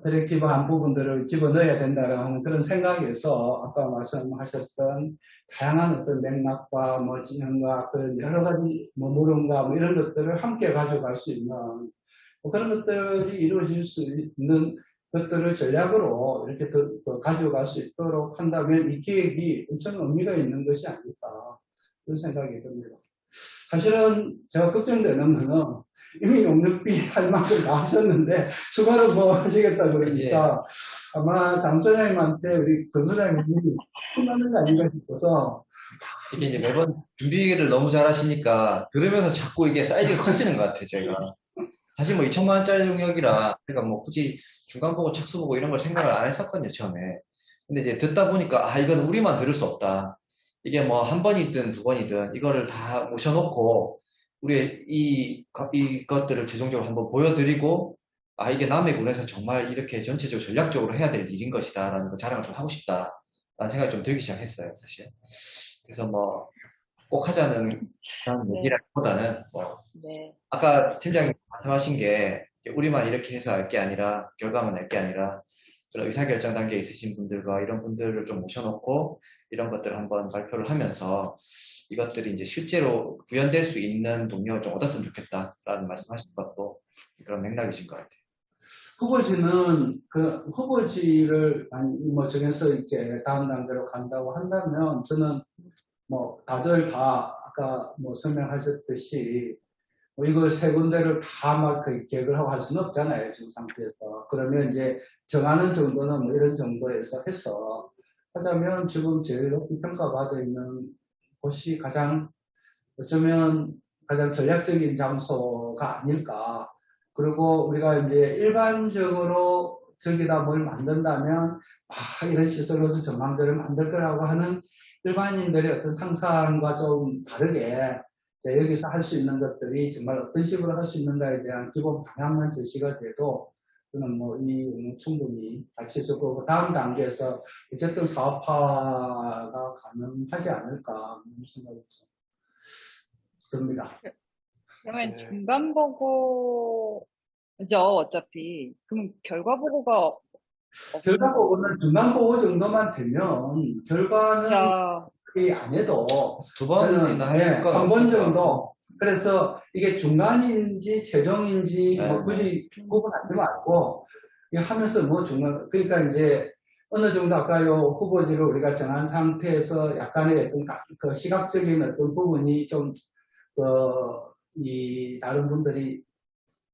[SPEAKER 1] 디렉티브한 부분들을 집어넣어야 된다라는 그런 생각에서 아까 말씀하셨던 다양한 어떤 맥락과 뭐 진행과 그런 여러 가지 뭐 물음과 뭐 이런 것들을 함께 가져갈 수 있는 뭐 그런 것들이 이루어질 수 있는 것들을 전략으로 이렇게 더 가져갈 수 있도록 한다면 이 기획이 엄청 의미가 있는 것이 아닐까 그런 생각이 듭니다. 사실은 제가 걱정되는 거는 이미 용역비 할 만큼 다 하셨는데 추가로 뭐 하시겠다 그러니까 아마 장 소장님한테 우리 권 소장님이 혼나는 거 아닌가 싶어서
[SPEAKER 2] 이게 이제 매번 준비를 너무 잘 하시니까 들으면서 자꾸 이게 사이즈가 커지는 것 같아요, 저희가. 사실 뭐 2천만 원짜리 용역이라 그러니까 뭐 굳이 중간 보고 착수 보고 이런 걸 생각을 안 했었거든요, 처음에. 근데 이제 듣다 보니까 아, 이건 우리만 들을 수 없다. 이게 뭐 한 번이든 두 번이든 이거를 다 모셔놓고 우리 이것들을 최종적으로 한번 보여드리고 아 이게 남의 군에서 정말 이렇게 전체적으로 전략적으로 해야 될 일인 것이다 라는 거 자랑을 좀 하고 싶다 라는 생각이 좀 들기 시작했어요 사실. 그래서 뭐 꼭 하자는 그런 얘기라기보다는 뭐 아까 팀장님 말씀하신 게 우리만 이렇게 해서 할 게 아니라 결과만 낼 게 아니라 그런 의사결정 단계에 있으신 분들과 이런 분들을 좀 모셔놓고 이런 것들을 한번 발표를 하면서 이것들이 이제 실제로 구현될 수 있는 동력을 좀 얻었으면 좋겠다라는 말씀하신 것도 그런 맥락이신 것 같아요.
[SPEAKER 1] 후보지는 그 후보지를 뭐 정해서 이렇게 다음 단계로 간다고 한다면 저는 뭐 다들 다 아까 뭐 설명하셨듯이 뭐 이걸 세 군데를 다 막 계획을 하고 할 수는 없잖아요 지금 상태에서. 그러면 이제 정하는 정도는 뭐 이런 정도에서 해서 하자면 지금 제일 높이 평가받아 있는 곳이 어쩌면 가장 전략적인 장소가 아닐까. 그리고 우리가 이제 일반적으로 저기다 뭘 만든다면, 이런 시설로서 전망대를 만들 거라고 하는 일반인들의 어떤 상상과 좀 다르게, 여기서 할 수 있는 것들이 정말 어떤 식으로 할 수 있는가에 대한 기본 방향만 제시가 돼도, 저는 충분히 같이 해서 그 다음 단계에서 어쨌든 사업화가 가능하지 않을까, 그런 생각이 듭니다.
[SPEAKER 4] 그러면
[SPEAKER 3] 네.
[SPEAKER 4] 중간 보고죠, 어차피. 그럼 결과 보고가
[SPEAKER 1] 결과 보고는 중간 보고 정도만 되면, 결과는
[SPEAKER 4] 자,
[SPEAKER 1] 거의 안 해도,
[SPEAKER 2] 두 번이나 할 수가
[SPEAKER 1] 한 번
[SPEAKER 2] 없을 것
[SPEAKER 1] 정도. 그래서 이게 중간인지 최종인지
[SPEAKER 2] 네,
[SPEAKER 1] 굳이 구분하지 말고, 이거 하면서 그러니까 이제 어느 정도 아까 요 후보지를 우리가 정한 상태에서 약간의 어떤 그 시각적인 어떤 부분이 좀, 다른 분들이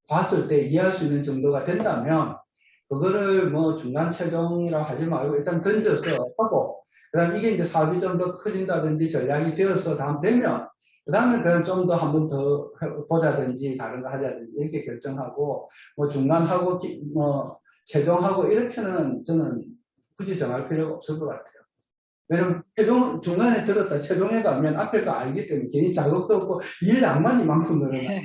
[SPEAKER 1] 봤을 때 이해할 수 있는 정도가 된다면, 그거를 중간 최종이라고 하지 말고 일단 던져서 하고, 그 다음에 이게 이제 사업이 좀 더 커진다든지 전략이 되어서 다음 되면, 그 다음에 그냥 좀 더 한 번 더 보자든지 다른 거 하자든지 이렇게 결정하고, 중간하고, 최종하고 이렇게는 저는 굳이 정할 필요가 없을 것 같아요. 왜냐면 중간에 들었다 최종에 가면 앞에 거 알기 때문에 괜히 자극도 없고 일 양만 이만큼 늘어나요.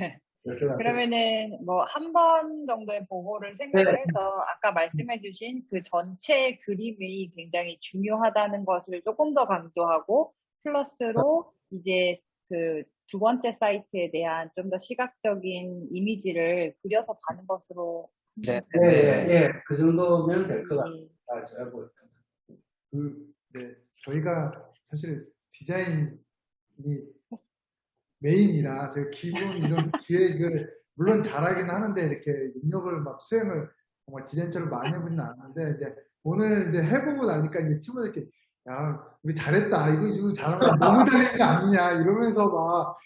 [SPEAKER 4] 그러면은 뭐 한 번 정도의 보고를 생각을
[SPEAKER 1] 네.
[SPEAKER 4] 해서 아까 말씀해주신 그 전체 그림이 굉장히 중요하다는 것을 조금 더 강조하고 플러스로 이제 그 두 번째 사이트에 대한 좀 더 시각적인 이미지를 그려서 가는 것으로
[SPEAKER 2] 네,
[SPEAKER 1] 그 정도면 될 것 같아요. 제가 볼 때는.
[SPEAKER 3] 네, 저희가 사실 디자인이 메인이라 저희 기본 이런 기획을 물론 잘하긴 하는데 이렇게 능력을 막 수행을 정말 디자인처럼 많이 해보진 않았는데 이제 오늘 이제 해보고 나니까 이제 팀원들 이렇게 야 우리 잘했다 이거 잘하면 너무 잘했는 거 아니냐 이러면서 막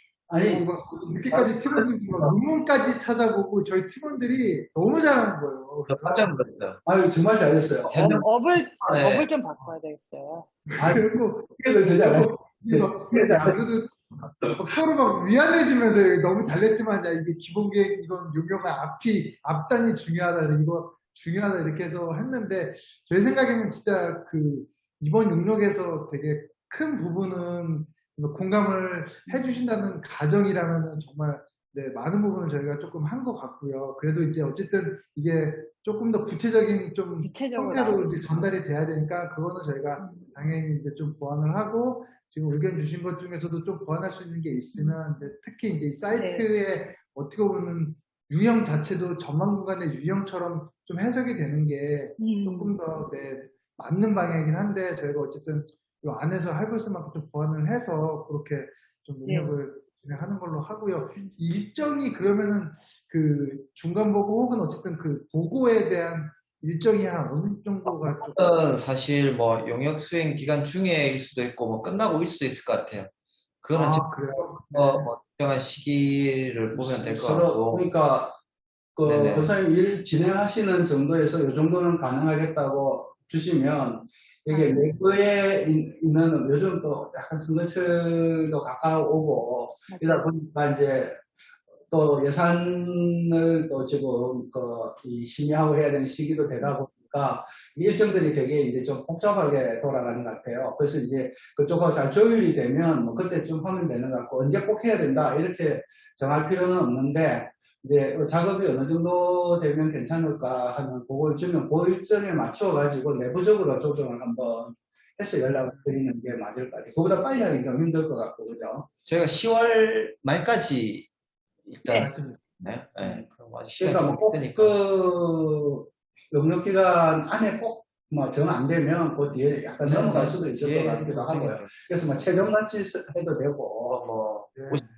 [SPEAKER 3] 늦게까지 팀원들이 막 논문까지 찾아보고 저희 팀원들이 너무 잘하는 거예요.
[SPEAKER 2] 깜짝 놀랐어요.
[SPEAKER 1] 아유 정말 잘했어요.
[SPEAKER 4] 업을 좀 바꿔야 되겠어요.
[SPEAKER 3] 그리고
[SPEAKER 1] 이걸 되지 않았어요.
[SPEAKER 3] 그래도 서로 막 위안해주면서 너무 잘냈지만 야 이게 기본 계획 이건 용역의 앞단이 중요하다 이거 중요하다 이렇게 해서 했는데 저희 생각에는 진짜 그 이번 용역에서 되게 큰 부분은 공감을 해주신다는 가정이라면은 정말 네, 많은 부분을 저희가 조금 한 것 같고요. 그래도 이제 어쨌든 이게 조금 더 구체적인 좀 형태로 이제 전달이 돼야 되니까 그거는 저희가 당연히 이제 좀 보완을 하고 지금 의견 주신 것 중에서도 좀 보완할 수 있는 게 있으면 특히 이제 이 사이트의 어떻게 보면 유형 자체도 전망 공간의 유형처럼 좀 해석이 되는 게 조금 더 맞는 방향이긴 한데 저희가 어쨌든 이 안에서 해볼 수만큼 좀 보완을 해서 그렇게 좀 능력을 진행하는 걸로 하고요. 일정이 그러면은 그 중간 보고 혹은 어쨌든 그 보고에 대한 일정이 한 어느 정도가 좀
[SPEAKER 2] 사실 뭐 용역 수행 기간 중에일 수도 있고 뭐 끝나고일 수도 있을 것 같아요. 그거는
[SPEAKER 3] 그래요?
[SPEAKER 2] 특정한 시기를 보면 될 것 같고.
[SPEAKER 1] 그러니까 교사님 일 진행하시는 정도에서 이 정도는 가능하겠다고 주시면 이게 내부에 있는 요즘 또 약간 선거철도 가까우고 이러다 보니까 이제 또 예산을 또 지금 심의하고 해야 되는 시기도 되다 보니까 일정들이 되게 이제 좀 복잡하게 돌아가는 것 같아요. 그래서 이제 그쪽하고 잘 조율이 되면 그때쯤 하면 되는 것 같고 언제 꼭 해야 된다 이렇게 정할 필요는 없는데 이제 작업이 어느 정도 되면 괜찮을까 하는 그걸 주면 그 일정에 맞춰 가지고 내부적으로 조정을 한번 해서 연락을 드리는 게 맞을 것 같아요. 그보다 빨리 하기 좀 힘들 것 같고 그죠?
[SPEAKER 2] 저희가 10월 말까지 일단
[SPEAKER 3] 맞습니다.
[SPEAKER 2] 그럼 아직 시간이 좀
[SPEAKER 1] 그러니까
[SPEAKER 2] 있으니까.
[SPEAKER 1] 영역 기간 안에 꼭 정 안 되면 그 뒤에 약간 넘어갈 수도 있을 것 같기도 하고요. 그래서 최종 같이 해도 되고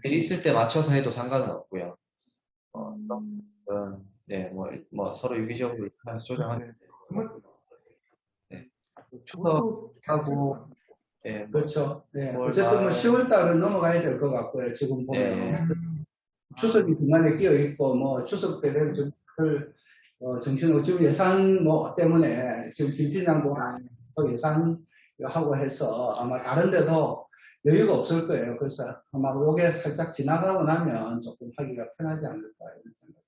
[SPEAKER 2] 있을 때 맞춰서 해도 상관은 없고요. 서로 유기적으로 조정하는. 추석하고
[SPEAKER 1] 그렇죠. 어쨌든 10월 달은 넘어가야 될 것 같고요. 지금 보면 추석이 중간에 끼어 있고 추석 때 되면 정신으로 지금 예산 때문에 지금 김 팀장도 예산 하고 해서 아마 다른 데도 여유가 없을 거예요. 그래서 아마 요게 살짝 지나가고 나면 조금 하기가 편하지 않을까 이런 생각.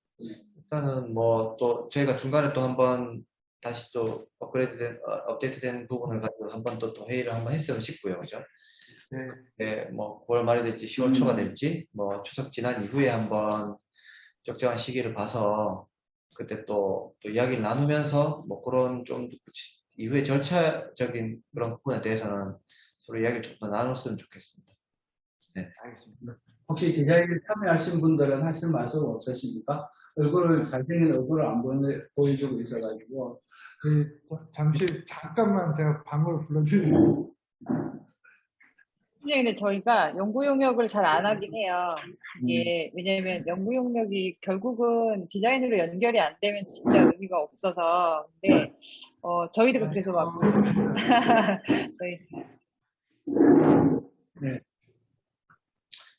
[SPEAKER 2] 일단은 뭐 또 저희가 중간에 또 한번 다시 또 업데이트된 부분을 가지고 한번 또 회의를 한번 했으면 싶고요. 그죠?
[SPEAKER 3] 네.
[SPEAKER 2] 네, 뭐 9월 말이 될지 10월 초가 될지 뭐 추석 지난 이후에 한번 적정한 시기를 봐서 그때 또 이야기를 나누면서 뭐 그런 좀 이후에 절차적인 그런 부분에 대해서는 서로 이야기를 좀 더 나눴으면 좋겠습니다. 네.
[SPEAKER 3] 알겠습니다.
[SPEAKER 1] 혹시 디자인을 참여하신 분들은 하실 말씀 없으십니까? 잘생긴 얼굴을 안 보여주고 있어가지고.
[SPEAKER 3] 잠깐만 제가 방으로 불러드리겠습니다.
[SPEAKER 4] 근데 저희가 연구 용역을 잘 안 하긴 해요. 이게 왜냐면 연구 용역이 결국은 디자인으로 연결이 안 되면 진짜 의미가 없어서. 근데 저희도 그래서 막 저희
[SPEAKER 1] 네.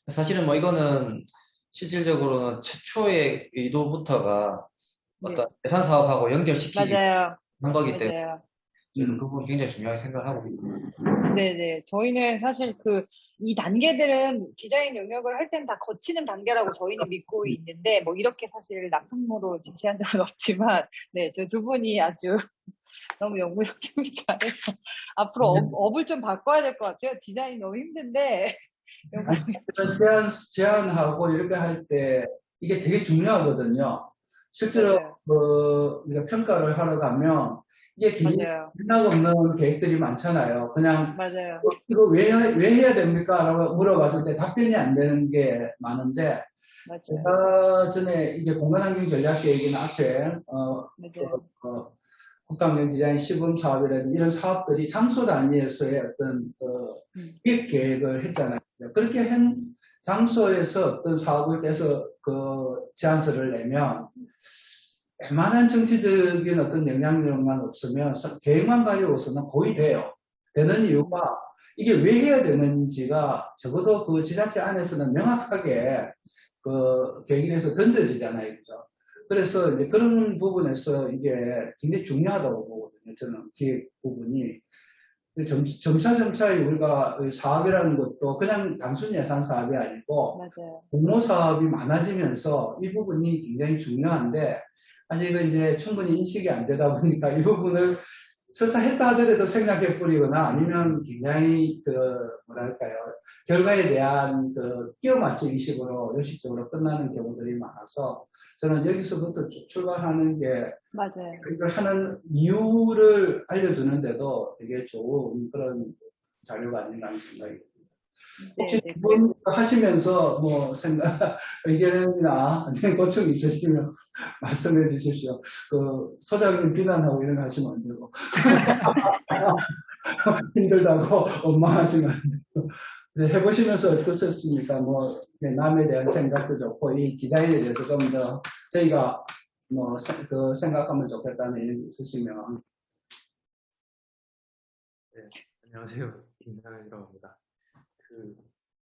[SPEAKER 2] 사실은 뭐 이거는 실질적으로는 최초의 의도부터가 어떤 예산 사업하고 연결시키기
[SPEAKER 4] 맞아요.
[SPEAKER 2] 한 거기 때문에
[SPEAKER 4] 맞아요.
[SPEAKER 2] 저는 그 부분 굉장히 중요하게 생각을 하고 있습니다.
[SPEAKER 4] 네네. 저희는 사실 이 단계들은 디자인 용역을 할 때는 다 거치는 단계라고 저희는 믿고 있는데, 뭐 이렇게 사실 낙성모로 제시한 적은 없지만, 네, 저 두 분이 아주 너무 연구 용역을 잘해서 앞으로 업을 좀 바꿔야 될 것 같아요. 디자인 너무 힘든데.
[SPEAKER 1] 제안하고 이렇게 할 때 이게 되게 중요하거든요. 실제로 우리가 평가를 하러 가면 이게 기능 없는 계획들이 많잖아요. 그냥
[SPEAKER 4] 맞아요.
[SPEAKER 1] 이거 왜 해야 됩니까? 라고 물어봤을 때 답변이 안 되는 게 많은데,
[SPEAKER 4] 맞아요.
[SPEAKER 1] 제가 전에 이제 공간환경 전략 계획이나 앞에 국가환경 디자인 시범 사업이라든지 이런 사업들이 장소 단위에서의 어떤 기획 계획을 했잖아요. 그렇게 한 장소에서 어떤 사업을 떼서 제안서를 내면 웬만한 정치적인 어떤 영향력만 없으면 계획만 가지고서는 거의 돼요. 되는 이유가 이게 왜 해야 되는지가 적어도 그 지자체 안에서는 명확하게 계획에서 던져지잖아요. 그죠? 그래서 이제 그런 부분에서 이게 굉장히 중요하다고 보거든요. 저는 기획 부분이. 점차 우리가 사업이라는 것도 그냥 단순 예산 사업이 아니고 공모 사업이 많아지면서 이 부분이 굉장히 중요한데 아직은 이제 충분히 인식이 안 되다 보니까 이 부분을 설사 했다 하더라도 생략해 버리거나 아니면 굉장히 결과에 대한 끼워 맞추기 식으로 요식적으로 끝나는 경우들이 많아서 저는 여기서부터 쭉 출발하는 게
[SPEAKER 4] 맞아요.
[SPEAKER 1] 이걸 하는 이유를 알려주는데도 되게 좋은 그런 자료가 아닌가 하는 생각이 듭니다. 혹시 하시면서 뭐 의견이나 고충 있으시면 말씀해 주십시오. 소장님 비난하고 이런 거 하시면 안 되고 힘들다고 원망하시면 안 되고. 네, 해보시면서 어떠셨습니까? 남에 대한 생각도 좋고 이 디자인에 대해서 좀 더 저희가 생각하면 좋겠다는 의견이 있으시면.
[SPEAKER 7] 네, 안녕하세요. 김상현이라고 합니다.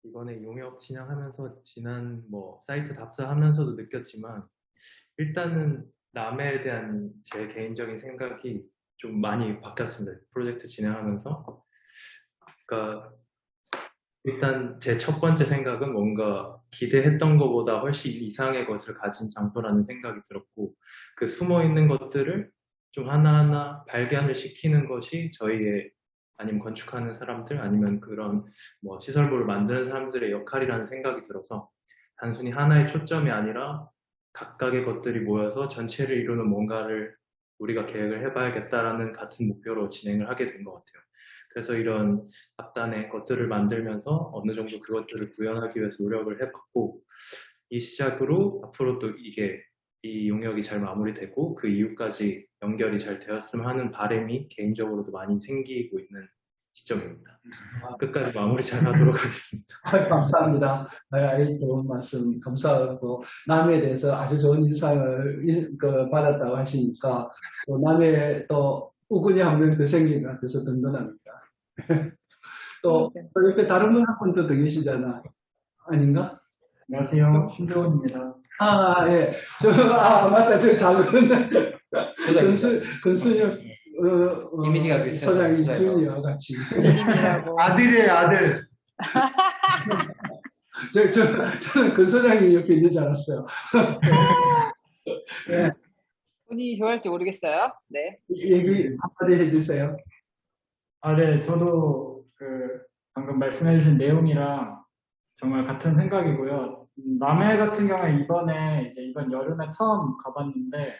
[SPEAKER 7] 이번에 용역 진행하면서 지난 사이트 답사하면서도 느꼈지만 일단은 남에 대한 제 개인적인 생각이 좀 많이 바뀌었습니다. 프로젝트 진행하면서. 그러니까 일단 제 첫 번째 생각은 뭔가 기대했던 것보다 훨씬 이상의 것을 가진 장소라는 생각이 들었고 그 숨어있는 것들을 좀 하나하나 발견을 시키는 것이 저희의 아니면 건축하는 사람들 아니면 그런 시설물을 만드는 사람들의 역할이라는 생각이 들어서 단순히 하나의 초점이 아니라 각각의 것들이 모여서 전체를 이루는 뭔가를 우리가 계획을 해봐야겠다라는 같은 목표로 진행을 하게 된 것 같아요. 그래서 이런 앞단의 것들을 만들면서 어느 정도 그것들을 구현하기 위해서 노력을 해봤고 이 시작으로 앞으로 또 이 용역이 잘 마무리되고 그 이후까지 연결이 잘 되었으면 하는 바람이 개인적으로도 많이 생기고 있는 시점입니다. 끝까지 마무리 잘 하도록 하겠습니다.
[SPEAKER 1] 감사합니다. 좋은 말씀 감사하고 남에 대해서 아주 좋은 인상을 받았다고 하시니까 또 남에 또 우군이 한 명 더 생긴 것 같아서 든든합니다. 또 옆에 다른 분 한 분 더 계시잖아. 아닌가?
[SPEAKER 8] 안녕하세요. 신재원입니다.
[SPEAKER 1] 예. 맞다. 저 작은 근순유
[SPEAKER 2] 이미지가 비슷해요.
[SPEAKER 1] 소장님
[SPEAKER 2] 비슷해요.
[SPEAKER 1] 준이와 같이.
[SPEAKER 4] 미님이라고.
[SPEAKER 3] 아들이에요, 아들.
[SPEAKER 1] 저는 그 소장님 옆에 있는 줄 알았어요. 네,
[SPEAKER 4] 본인이 좋아할지 모르겠어요. 네.
[SPEAKER 1] 얘기 한마디 해주세요.
[SPEAKER 8] 네, 저도 방금 말씀해주신 내용이랑 정말 같은 생각이고요. 남해 같은 경우에 이번 여름에 처음 가봤는데,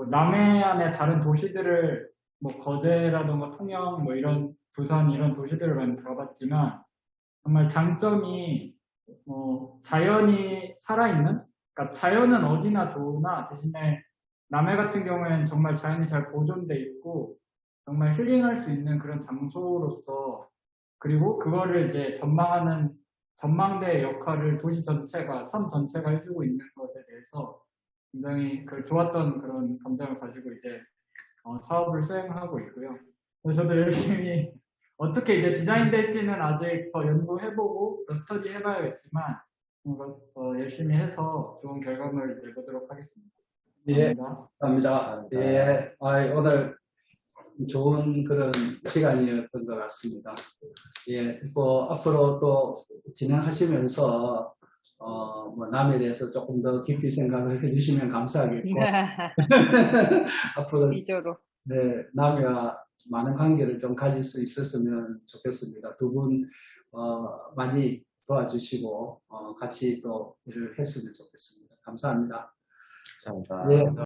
[SPEAKER 8] 남해 안에 다른 도시들을, 거제라던가 통영, 이런, 부산 이런 도시들을 많이 가봤지만, 정말 장점이, 자연이 살아있는? 그러니까 자연은 어디나 좋으나 대신에 남해 같은 경우에는 정말 자연이 잘 보존돼 있고 정말 힐링할 수 있는 그런 장소로서 그리고 그거를 이제 전망하는 전망대의 역할을 도시 전체가 섬 전체가 해주고 있는 것에 대해서 굉장히 좋았던 그런 감정을 가지고 이제 사업을 수행하고 있고요. 그래서 저도 열심히 어떻게 이제 디자인될지는 아직 더 연구해보고 더 스터디 해봐야겠지만 열심히 해서 좋은 결과물을 내보도록 하겠습니다.
[SPEAKER 1] 예,
[SPEAKER 8] 감사합니다.
[SPEAKER 1] 감사합니다. 예, 오늘 좋은 그런 시간이었던 것 같습니다. 예, 앞으로 또 진행하시면서 남에 대해서 조금 더 깊이 생각을 해주시면 감사하겠고 앞으로
[SPEAKER 4] 이조로.
[SPEAKER 1] 네, 남과 많은 관계를 좀 가질 수 있었으면 좋겠습니다. 두 분 많이 도와주시고 같이 또 일을 했으면 좋겠습니다. 감사합니다.
[SPEAKER 2] 감사합니다.
[SPEAKER 1] 네.